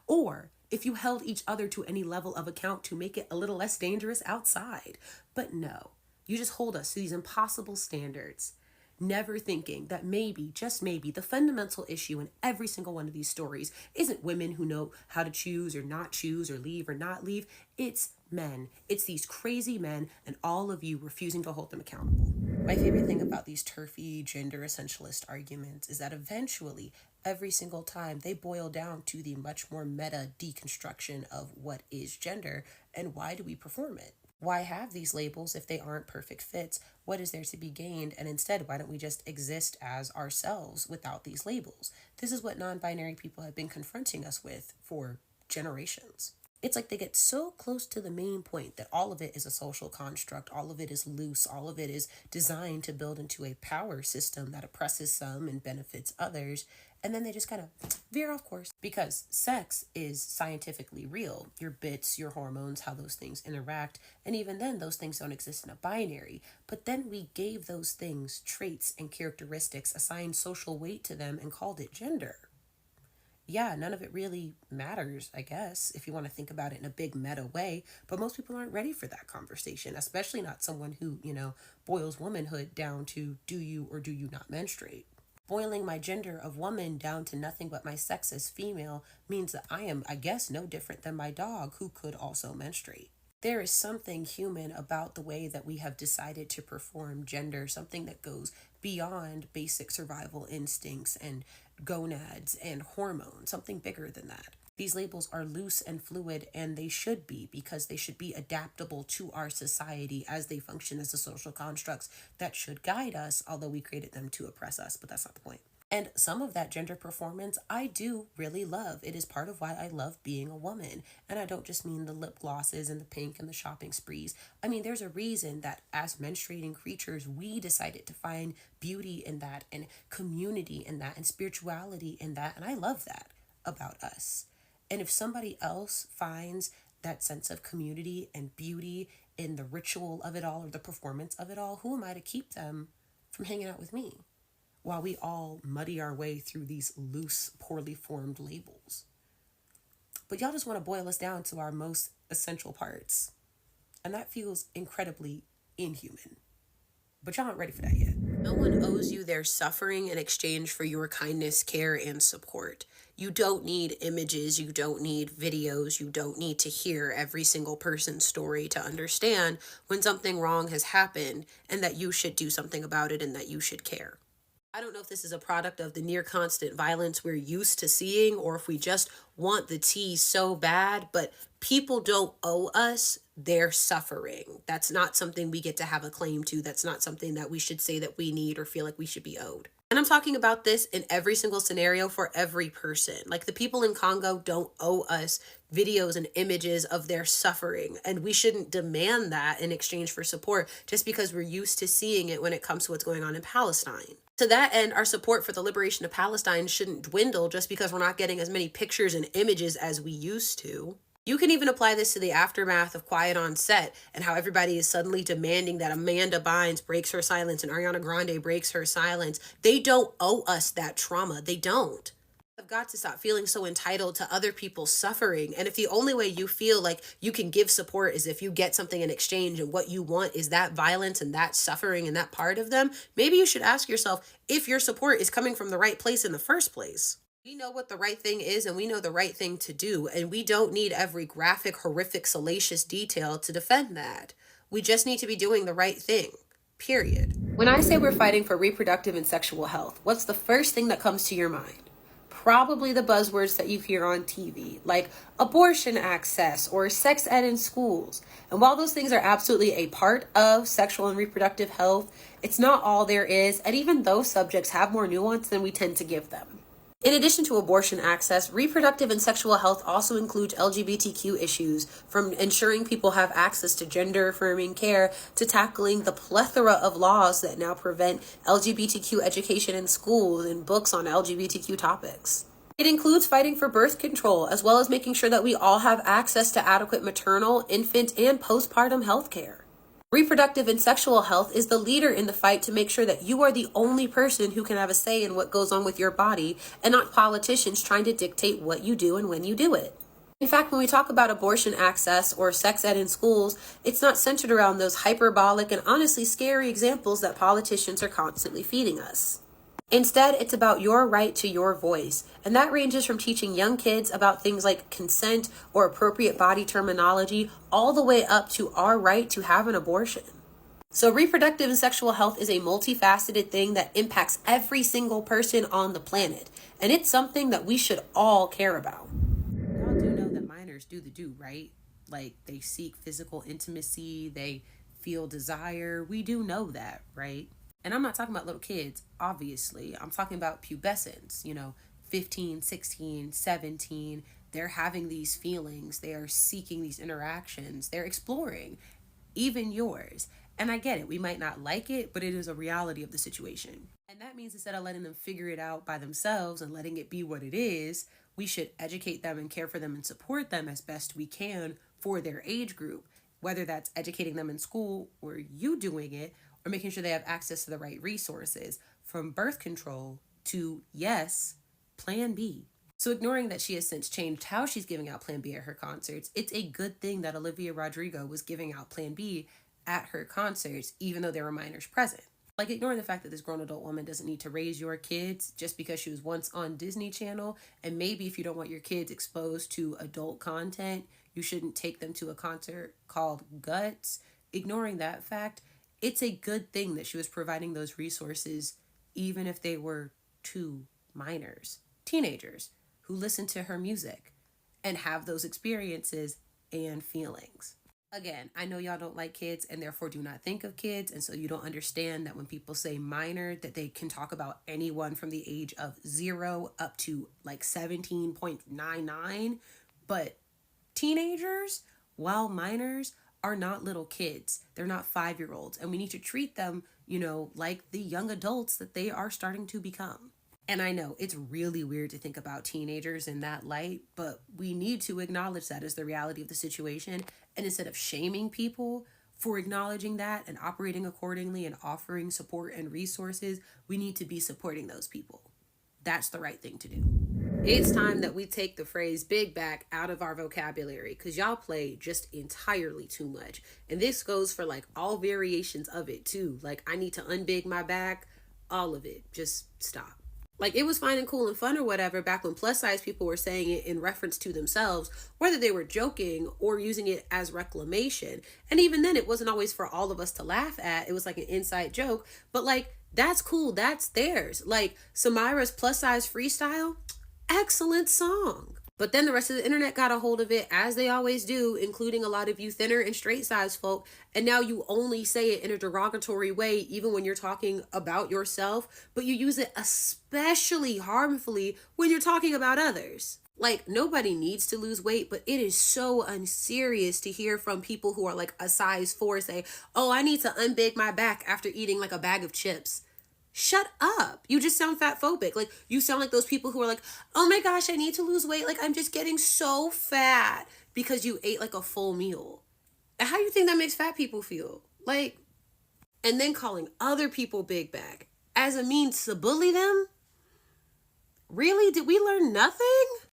Or if you held each other to any level of account to make it a little less dangerous outside? But no, you just hold us to these impossible standards, never thinking that maybe, just maybe, the fundamental issue in every single one of these stories isn't women who know how to choose or not choose or leave or not leave. It's men. It's these crazy men and all of you refusing to hold them accountable. My favorite thing about these turfy gender essentialist arguments is that eventually, every single time, they boil down to the much more meta deconstruction of what is gender and why do we perform it? Why have these labels if they aren't perfect fits? What is there to be gained? And instead, why don't we just exist as ourselves without these labels? This is what non-binary people have been confronting us with for generations. It's like they get so close to the main point that all of it is a social construct, all of it is loose, all of it is designed to build into a power system that oppresses some and benefits others, and then they just kind of veer off course. Because sex is scientifically real. Your bits, your hormones, how those things interact, and even then those things don't exist in a binary. But then we gave those things traits and characteristics, assigned social weight to them, and called it gender. Yeah, none of it really matters, I guess, if you want to think about it in a big meta way, but most people aren't ready for that conversation, especially not someone who, boils womanhood down to do you or do you not menstruate. Boiling my gender of woman down to nothing but my sex as female means that I am, I guess, no different than my dog who could also menstruate. There is something human about the way that we have decided to perform gender, something that goes beyond basic survival instincts and gonads and hormones, something bigger than that. These labels are loose and fluid, and they should be, because they should be adaptable to our society as they function as the social constructs that should guide us, although we created them to oppress us, but that's not the point. And some of that gender performance I do really love. It is part of why I love being a woman. And I don't just mean the lip glosses and the pink and the shopping sprees. I mean, there's a reason that as menstruating creatures, we decided to find beauty in that and community in that and spirituality in that. And I love that about us. And if somebody else finds that sense of community and beauty in the ritual of it all or the performance of it all, who am I to keep them from hanging out with me while we all muddy our way through these loose, poorly formed labels? But y'all just want to boil us down to our most essential parts. And that feels incredibly inhuman. But y'all aren't ready for that yet. No one owes you their suffering in exchange for your kindness, care, and support. You don't need images, you don't need videos, you don't need to hear every single person's story to understand when something wrong has happened and that you should do something about it and that you should care. I don't know if this is a product of the near constant violence we're used to seeing or if we just want the tea so bad, but people don't owe us their suffering. That's not something we get to have a claim to. That's not something that we should say that we need or feel like we should be owed. And I'm talking about this in every single scenario for every person. Like the people in Congo don't owe us videos and images of their suffering. And we shouldn't demand that in exchange for support just because we're used to seeing it when it comes to what's going on in Palestine. To that end, our support for the liberation of Palestine shouldn't dwindle just because we're not getting as many pictures and images as we used to. You can even apply this to the aftermath of Quiet on Set and how everybody is suddenly demanding that Amanda Bynes breaks her silence and Ariana Grande breaks her silence. They don't owe us that trauma. They don't. I've got to stop feeling so entitled to other people's suffering. And if the only way you feel like you can give support is if you get something in exchange and what you want is that violence and that suffering and that part of them, maybe you should ask yourself if your support is coming from the right place in the first place. We know what the right thing is and we know the right thing to do, and we don't need every graphic, horrific, salacious detail to defend that. We just need to be doing the right thing, period. When I say we're fighting for reproductive and sexual health, what's the first thing that comes to your mind? Probably the buzzwords that you hear on TV, like abortion access or sex ed in schools. And while those things are absolutely a part of sexual and reproductive health, it's not all there is, and even those subjects have more nuance than we tend to give them. In addition to abortion access, reproductive and sexual health also includes LGBTQ issues, from ensuring people have access to gender-affirming care to tackling the plethora of laws that now prevent LGBTQ education in schools and books on LGBTQ topics. It includes fighting for birth control, as well as making sure that we all have access to adequate maternal, infant, and postpartum health care. Reproductive and sexual health is the leader in the fight to make sure that you are the only person who can have a say in what goes on with your body and not politicians trying to dictate what you do and when you do it. In fact, when we talk about abortion access or sex ed in schools, it's not centered around those hyperbolic and honestly scary examples that politicians are constantly feeding us. Instead, it's about your right to your voice. And that ranges from teaching young kids about things like consent or appropriate body terminology, all the way up to our right to have an abortion. So reproductive and sexual health is a multifaceted thing that impacts every single person on the planet. And it's something that we should all care about. Y'all do know that minors do the do, right? Like, they seek physical intimacy, they feel desire. We do know that, right? And I'm not talking about little kids, obviously. I'm talking about pubescents, 15, 16, 17. They're having these feelings. They are seeking these interactions. They're exploring, even yours. And I get it. We might not like it, but it is a reality of the situation. And that means instead of letting them figure it out by themselves and letting it be what it is, we should educate them and care for them and support them as best we can for their age group, whether that's educating them in school or you doing it, or making sure they have access to the right resources, from birth control to, yes, Plan B. So ignoring that she has since changed how she's giving out Plan B at her concerts, it's a good thing that Olivia Rodrigo was giving out Plan B at her concerts, even though there were minors present. Like, ignoring the fact that this grown adult woman doesn't need to raise your kids just because she was once on Disney Channel, and maybe if you don't want your kids exposed to adult content, you shouldn't take them to a concert called Guts. Ignoring that fact, it's a good thing that she was providing those resources, even if they were to minors, teenagers, who listen to her music and have those experiences and feelings. Again, I know y'all don't like kids and therefore do not think of kids, and so you don't understand that when people say minor, that they can talk about anyone from the age of 0 up to like 17.99, but teenagers, while minors, are not little kids. They're not 5-year-olds, and we need to treat them, like the young adults that they are starting to become. And I know it's really weird to think about teenagers in that light, but we need to acknowledge that as the reality of the situation. And instead of shaming people for acknowledging that and operating accordingly and offering support and resources, we need to be supporting those people. That's the right thing to do. It's time that we take the phrase big back out of our vocabulary, because y'all play just entirely too much. And this goes for like all variations of it too. Like, I need to unbig my back, all of it. Just stop. Like, it was fine and cool and fun or whatever back when plus size people were saying it in reference to themselves, whether they were joking or using it as reclamation. And even then, it wasn't always for all of us to laugh at. It was like an inside joke, but like, that's cool. That's theirs. Like, Samira's plus size freestyle, excellent song. But then the rest of the internet got a hold of it, as they always do, including a lot of you thinner and straight size folk. And now you only say it in a derogatory way, even when you're talking about yourself, but you use it especially harmfully when you're talking about others. Like, nobody needs to lose weight, but it is so unserious to hear from people who are like a size 4 say, oh, I need to unbig my back after eating like a bag of chips. Shut up. You just sound fat phobic. Like, you sound like those people who are like, oh my gosh, I need to lose weight. Like, I'm just getting so fat because you ate like a full meal. And how do you think that makes fat people feel? Like, and then calling other people big back as a means to bully them? Really? Did we learn nothing?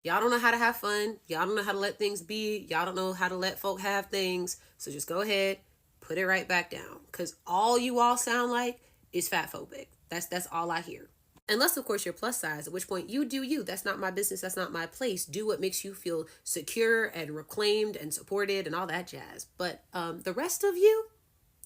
Y'all don't know how to have fun. Y'all don't know how to let things be. Y'all don't know how to let folk have things. So just go ahead, put it right back down. Because all you all sound like is fat phobic. That's all I hear. Unless, of course, you're plus size, at which point you do you. That's not my business. That's not my place. Do what makes you feel secure and reclaimed and supported and all that jazz. But the rest of you,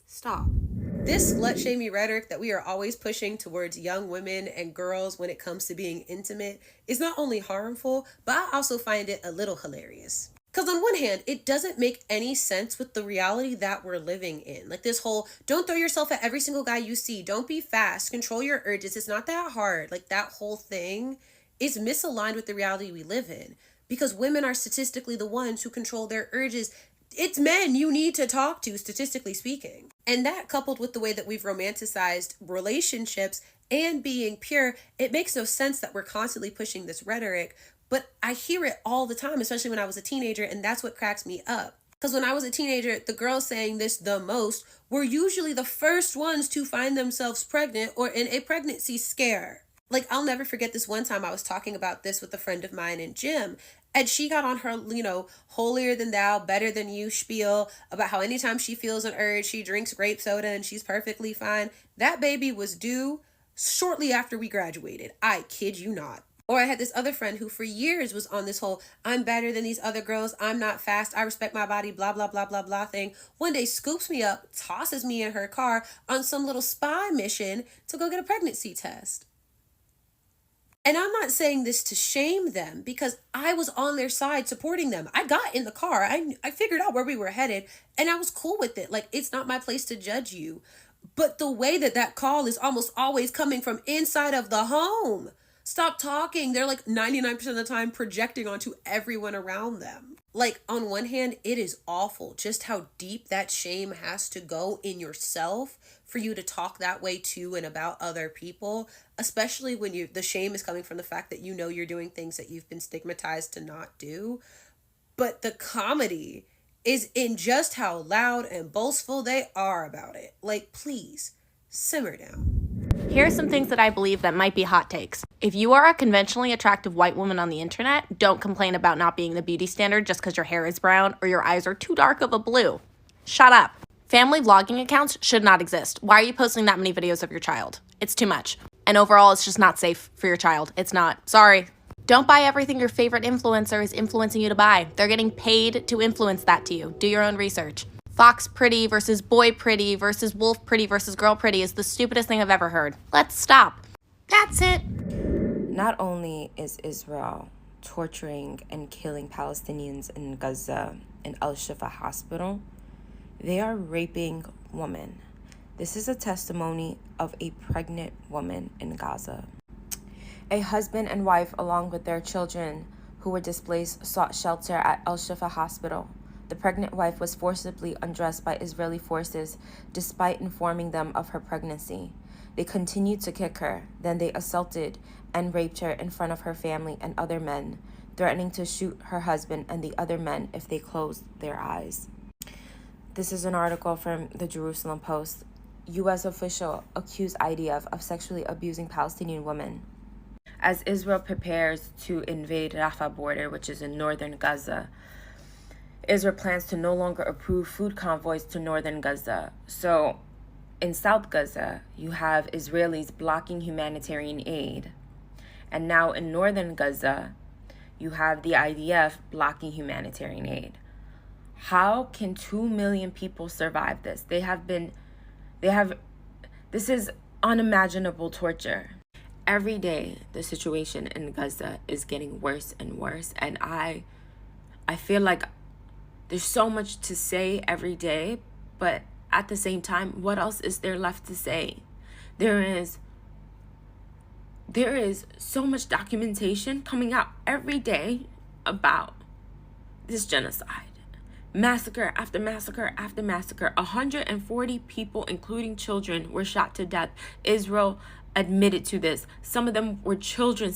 stop. This slut-shamey rhetoric that we are always pushing towards young women and girls when it comes to being intimate is not only harmful, but I also find it a little hilarious. Because on one hand, it doesn't make any sense with the reality that we're living in. Like, this whole, don't throw yourself at every single guy you see. Don't be fast. Control your urges. It's not that hard. Like, that whole thing is misaligned with the reality we live in. Because women are statistically the ones who control their urges. It's men you need to talk to, statistically speaking. And that, coupled with the way that we've romanticized relationships and being pure, it makes no sense that we're constantly pushing this rhetoric. But I hear it all the time, especially when I was a teenager, and that's what cracks me up. Because when I was a teenager, the girls saying this the most were usually the first ones to find themselves pregnant or in a pregnancy scare. Like, I'll never forget this one time I was talking about this with a friend of mine in gym, and she got on her, holier than thou, better than you spiel about how anytime she feels an urge, she drinks grape soda and she's perfectly fine. That baby was due shortly after we graduated. I kid you not. Or I had this other friend who for years was on this whole, I'm better than these other girls, I'm not fast, I respect my body, blah, blah, blah, blah, blah thing. One day scoops me up, tosses me in her car on some little spy mission to go get a pregnancy test. And I'm not saying this to shame them, because I was on their side supporting them. I got in the car, I figured out where we were headed, and I was cool with it. Like, it's not my place to judge you. But the way that call is almost always coming from inside of the home. Stop talking. They're like 99% of the time projecting onto everyone around them. Like, on one hand, it is awful just how deep that shame has to go in yourself for you to talk that way to and about other people, especially when the shame is coming from the fact that you know you're doing things that you've been stigmatized to not do. But the comedy is in just how loud and boastful they are about it. Like, please, simmer down. Here are some things that I believe that might be hot takes. If you are a conventionally attractive white woman on the internet, don't complain about not being the beauty standard just because your hair is brown or your eyes are too dark of a blue. Shut up. Family vlogging accounts should not exist. Why are you posting that many videos of your child? It's too much. And overall, it's just not safe for your child. It's not. Sorry. Don't buy everything your favorite influencer is influencing you to buy. They're getting paid to influence that to you. Do your own research. Fox pretty versus boy pretty versus wolf pretty versus girl pretty is the stupidest thing I've ever heard. Let's stop. That's it. Not only is Israel torturing and killing Palestinians in Gaza and Al-Shifa hospital, they are raping women. This is a testimony of a pregnant woman in Gaza. A husband and wife, along with their children who were displaced, sought shelter at Al-Shifa hospital. The pregnant wife was forcibly undressed by Israeli forces despite informing them of her pregnancy. They continued to kick her. Then they assaulted and raped her in front of her family and other men, threatening to shoot her husband and the other men if they closed their eyes. This is an article from the Jerusalem Post. U.S. official accused IDF of sexually abusing Palestinian women. As Israel prepares to invade Rafah border, which is in northern Gaza, Israel plans to no longer approve food convoys to northern Gaza. So in South Gaza, you have Israelis blocking humanitarian aid. And now in northern Gaza, you have the IDF blocking humanitarian aid. How can 2 million people survive this? This is unimaginable torture. Every day, the situation in Gaza is getting worse and worse. And I feel like there's so much to say every day, but at the same time, what else is there left to say? There is so much documentation coming out every day about this genocide. Massacre after massacre after massacre. 140 people, including children, were shot to death. Israel admitted to this. Some of them were children.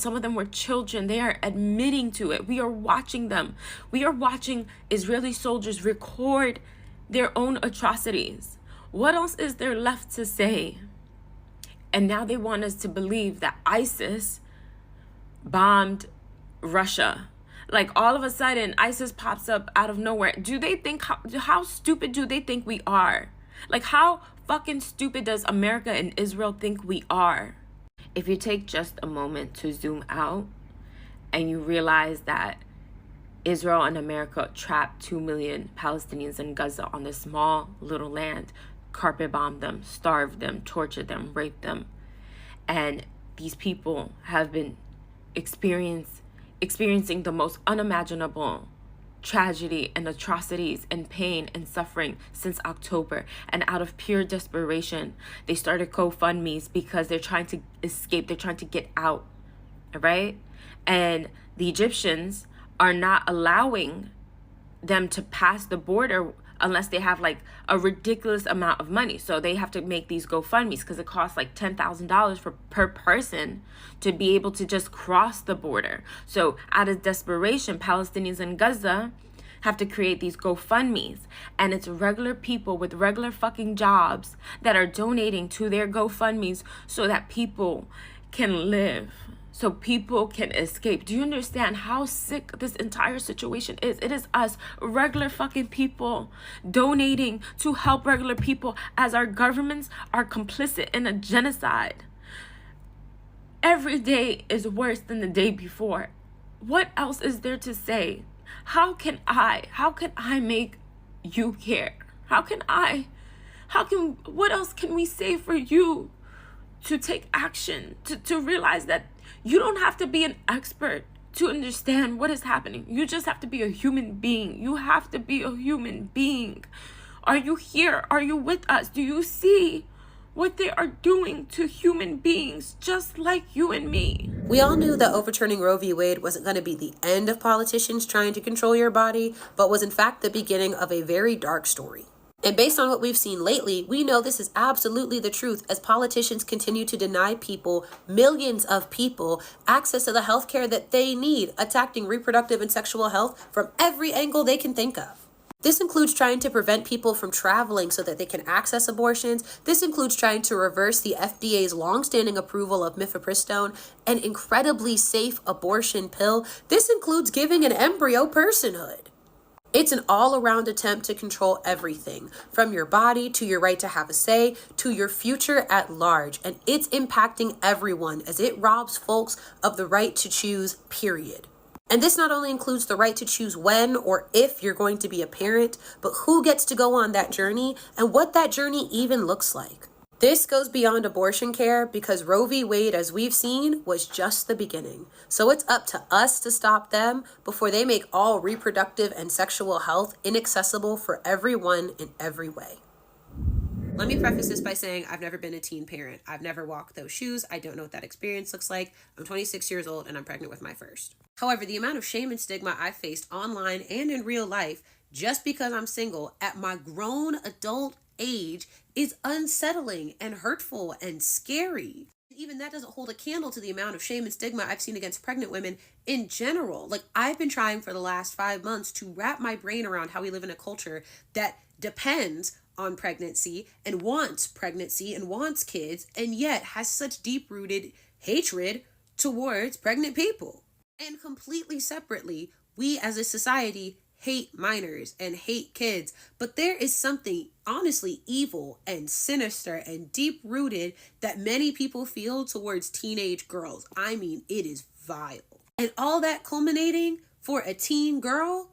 They are admitting to it. We are watching them. We are watching Israeli soldiers record their own atrocities. What else is there left to say? And now they want us to believe that ISIS bombed Russia. Like, all of a sudden, ISIS pops up out of nowhere. Do they think, how stupid do they think we are? Like, how fucking stupid does America and Israel think we are? If you take just a moment to zoom out and you realize that Israel and America trapped 2 million Palestinians in Gaza on this small little land, carpet bombed them, starved them, tortured them, raped them. And these people have been experiencing the most unimaginable tragedy and atrocities and pain and suffering since October. And out of pure desperation, they started GoFundMes because they're trying to escape. They're trying to get out, right? And the Egyptians are not allowing them to pass the border unless they have like a ridiculous amount of money. So they have to make these GoFundMes because it costs like $10,000 per person to be able to just cross the border. So out of desperation, Palestinians in Gaza have to create these GoFundMes, and it's regular people with regular fucking jobs that are donating to their GoFundMes so that people can live, so people can escape. Do you understand how sick this entire situation is? It is us, regular fucking people, donating to help regular people as our governments are complicit in a genocide. Every day is worse than the day before. What else is there to say? How can I make you care? What else can we say for you to take action, to realize that you don't have to be an expert to understand what is happening. You just have to be a human being. You have to be a human being. Are you here? Are you with us? Do you see what they are doing to human beings just like you and me? We all knew that overturning Roe v. Wade wasn't going to be the end of politicians trying to control your body, but was in fact the beginning of a very dark story. And based on what we've seen lately, we know this is absolutely the truth as politicians continue to deny people, millions of people, access to the healthcare that they need, attacking reproductive and sexual health from every angle they can think of. This includes trying to prevent people from traveling so that they can access abortions. This includes trying to reverse the FDA's longstanding approval of mifepristone, an incredibly safe abortion pill. This includes giving an embryo personhood. It's an all-around attempt to control everything, from your body to your right to have a say, to your future at large. And it's impacting everyone as it robs folks of the right to choose, period. And this not only includes the right to choose when or if you're going to be a parent, but who gets to go on that journey and what that journey even looks like. This goes beyond abortion care because Roe v. Wade, as we've seen, was just the beginning. So it's up to us to stop them before they make all reproductive and sexual health inaccessible for everyone in every way. Let me preface this by saying I've never been a teen parent. I've never walked those shoes. I don't know what that experience looks like. I'm 26 years old and I'm pregnant with my first. However, the amount of shame and stigma I've faced online and in real life just because I'm single at my grown adult age is unsettling and hurtful and scary. Even that doesn't hold a candle to the amount of shame and stigma I've seen against pregnant women in general. Like, I've been trying for the last 5 months to wrap my brain around how we live in a culture that depends on pregnancy and wants kids, and yet has such deep-rooted hatred towards pregnant people. And completely separately, we as a society hate minors and hate kids, but there is something honestly evil and sinister and deep-rooted that many people feel towards teenage girls. I mean, it is vile. And all that culminating for a teen girl,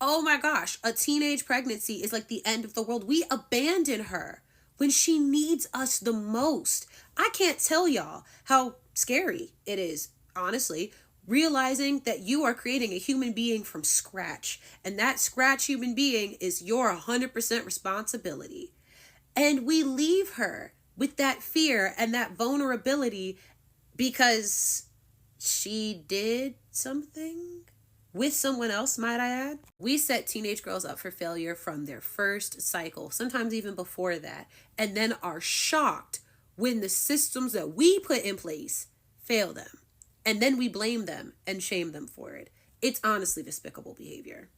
oh my gosh, a teenage pregnancy is like the end of the world. We abandon her when she needs us the most. I can't tell y'all how scary it is, honestly, realizing that you are creating a human being from scratch, and that scratch human being is your 100% responsibility. And we leave her with that fear and that vulnerability because she did something with someone else, might I add. We set teenage girls up for failure from their first cycle, sometimes even before that, and then are shocked when the systems that we put in place fail them. And then we blame them and shame them for it. It's honestly despicable behavior.